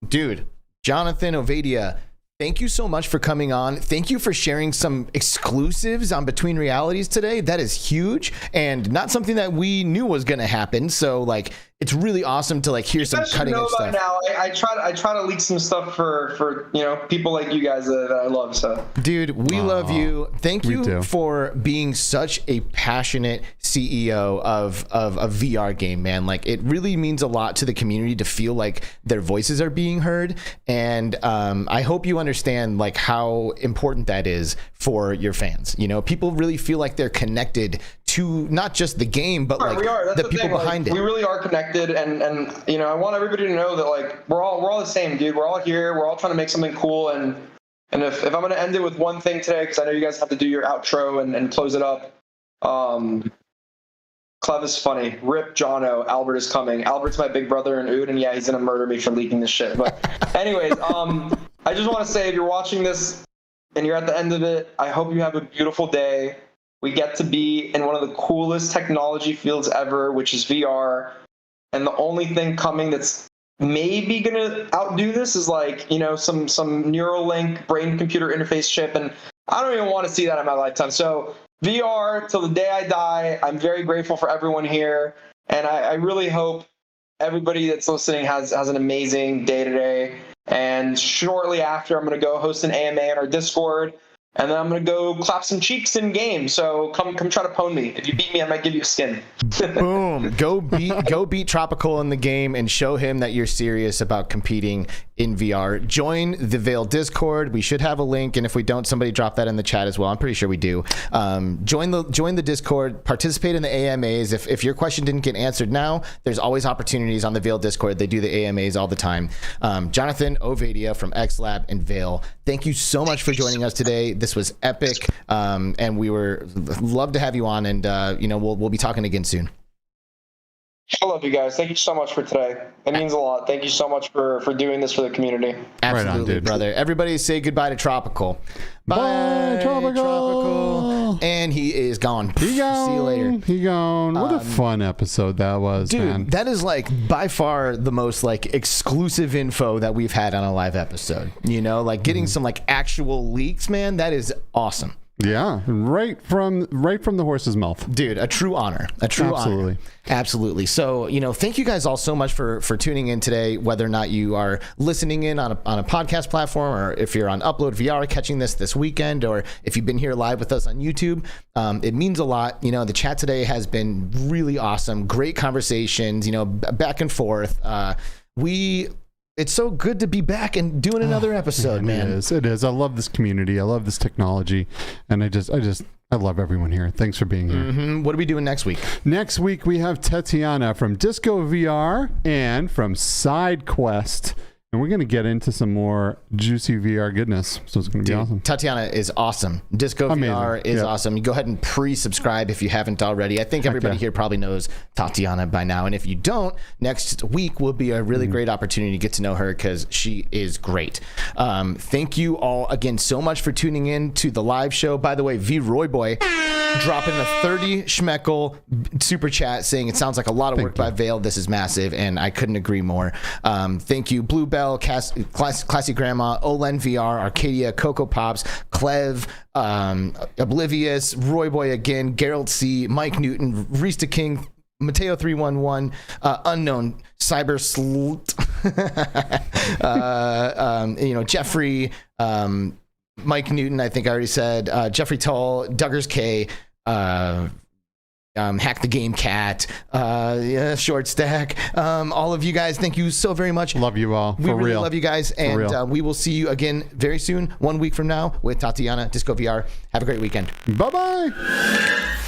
Dude, Jonathan, Ovadia, thank you so much for coming on. Thank you for sharing some exclusives on Between Realities today. That is huge and not something that we knew was going to happen. So like, it's really awesome to like hear some cutting edge stuff. Now, I try to leak some stuff for people like you guys that I love. So, dude, we love you. Thank you for being such a passionate CEO of a VR game, man. Like, it really means a lot to the community to feel like their voices are being heard. And I hope you understand like how important that is for your fans. People really feel like they're connected to not just the game, but like the people behind it. We really are connected, and I want everybody to know that like we're all the same, dude. We're all here. We're all trying to make something cool, and if I'm gonna end it with one thing today, because I know you guys have to do your outro and close it up. Clev is funny. Rip Jono. Albert is coming. Albert's my big brother in Ood, and yeah, he's gonna murder me for leaking this shit. But anyways, I just want to say, if you're watching this and you're at the end of it, I hope you have a beautiful day. We get to be in one of the coolest technology fields ever, which is VR. And the only thing coming that's maybe going to outdo this is like, some Neuralink brain-computer interface chip. And I don't even want to see that in my lifetime. So VR, till the day I die, I'm very grateful for everyone here. And I really hope everybody that's listening has an amazing day today. And shortly after, I'm going to go host an AMA on our Discord. And then I'm going to go clap some cheeks in game. So come try to pwn me. If you beat me, I might give you a skin. Boom. Go beat Tropical in the game and show him that you're serious about competing in VR. Join the VAIL Discord. We should have a link, and if we don't, somebody drop that in the chat as well. I'm pretty sure we do. Join the Discord. Participate in the AMAs. If your question didn't get answered now, there's always opportunities on the VAIL Discord. They do the AMAs all the time. Jonathan, Ovadia from AEXLAB and VAIL, thank you so much for joining us today. This was epic, and we love to have you on, and we'll be talking again soon. I love you guys. Thank you so much for today. It means a lot. Thank you so much for doing this for the community. Absolutely, right on, brother. Everybody say goodbye to Tropical. Bye, Tropical. And he is gone. See you later. He gone. What a fun episode that was, dude, man. That is like by far the most like exclusive info that we've had on a live episode. Like getting some like actual leaks, man. That is awesome. Yeah, right from the horse's mouth, dude. A true honor. Absolutely. So thank you guys all so much for tuning in today. Whether or not you are listening in on a podcast platform, or if you're on Upload VR catching this weekend, or if you've been here live with us on YouTube, it means a lot. The chat today has been really awesome. Great conversations. Back and forth. it's so good to be back and doing another episode, man. It is. I love this community. I love this technology, and I love everyone here. Thanks for being here. What are we doing next week? Next week we have Tatiana from Disco VR and from SideQuest. And we're going to get into some more juicy VR goodness. So it's going to be awesome. Tatiana is awesome. Disco VR is awesome. You go ahead and pre-subscribe if you haven't already. I think everybody here probably knows Tatiana by now. And if you don't, next week will be a really great opportunity to get to know her because she is great. Thank you all again so much for tuning in to the live show. By the way, V Roy Boy dropping a 30 schmeckle super chat saying it sounds like a lot of work by Vail. This is massive, and I couldn't agree more. Thank you, Bluebell, Classy Grandma, Olen VR, Arcadia, Coco Pops, Clev, Oblivious, Roy Boy again, Gerald C, Mike Newton, Rista King, Mateo 311, Unknown, Cyber Slut, Jeffrey, Mike Newton, I think I already said, Jeffrey Tull, Duggars K, Hack the Game Cat, Short Stack, all of you guys, thank you so very much. Love you all. We really love you guys, and we will see you again very soon, 1 week from now, with Tatiana, Disco VR. Have a great weekend. Bye-bye.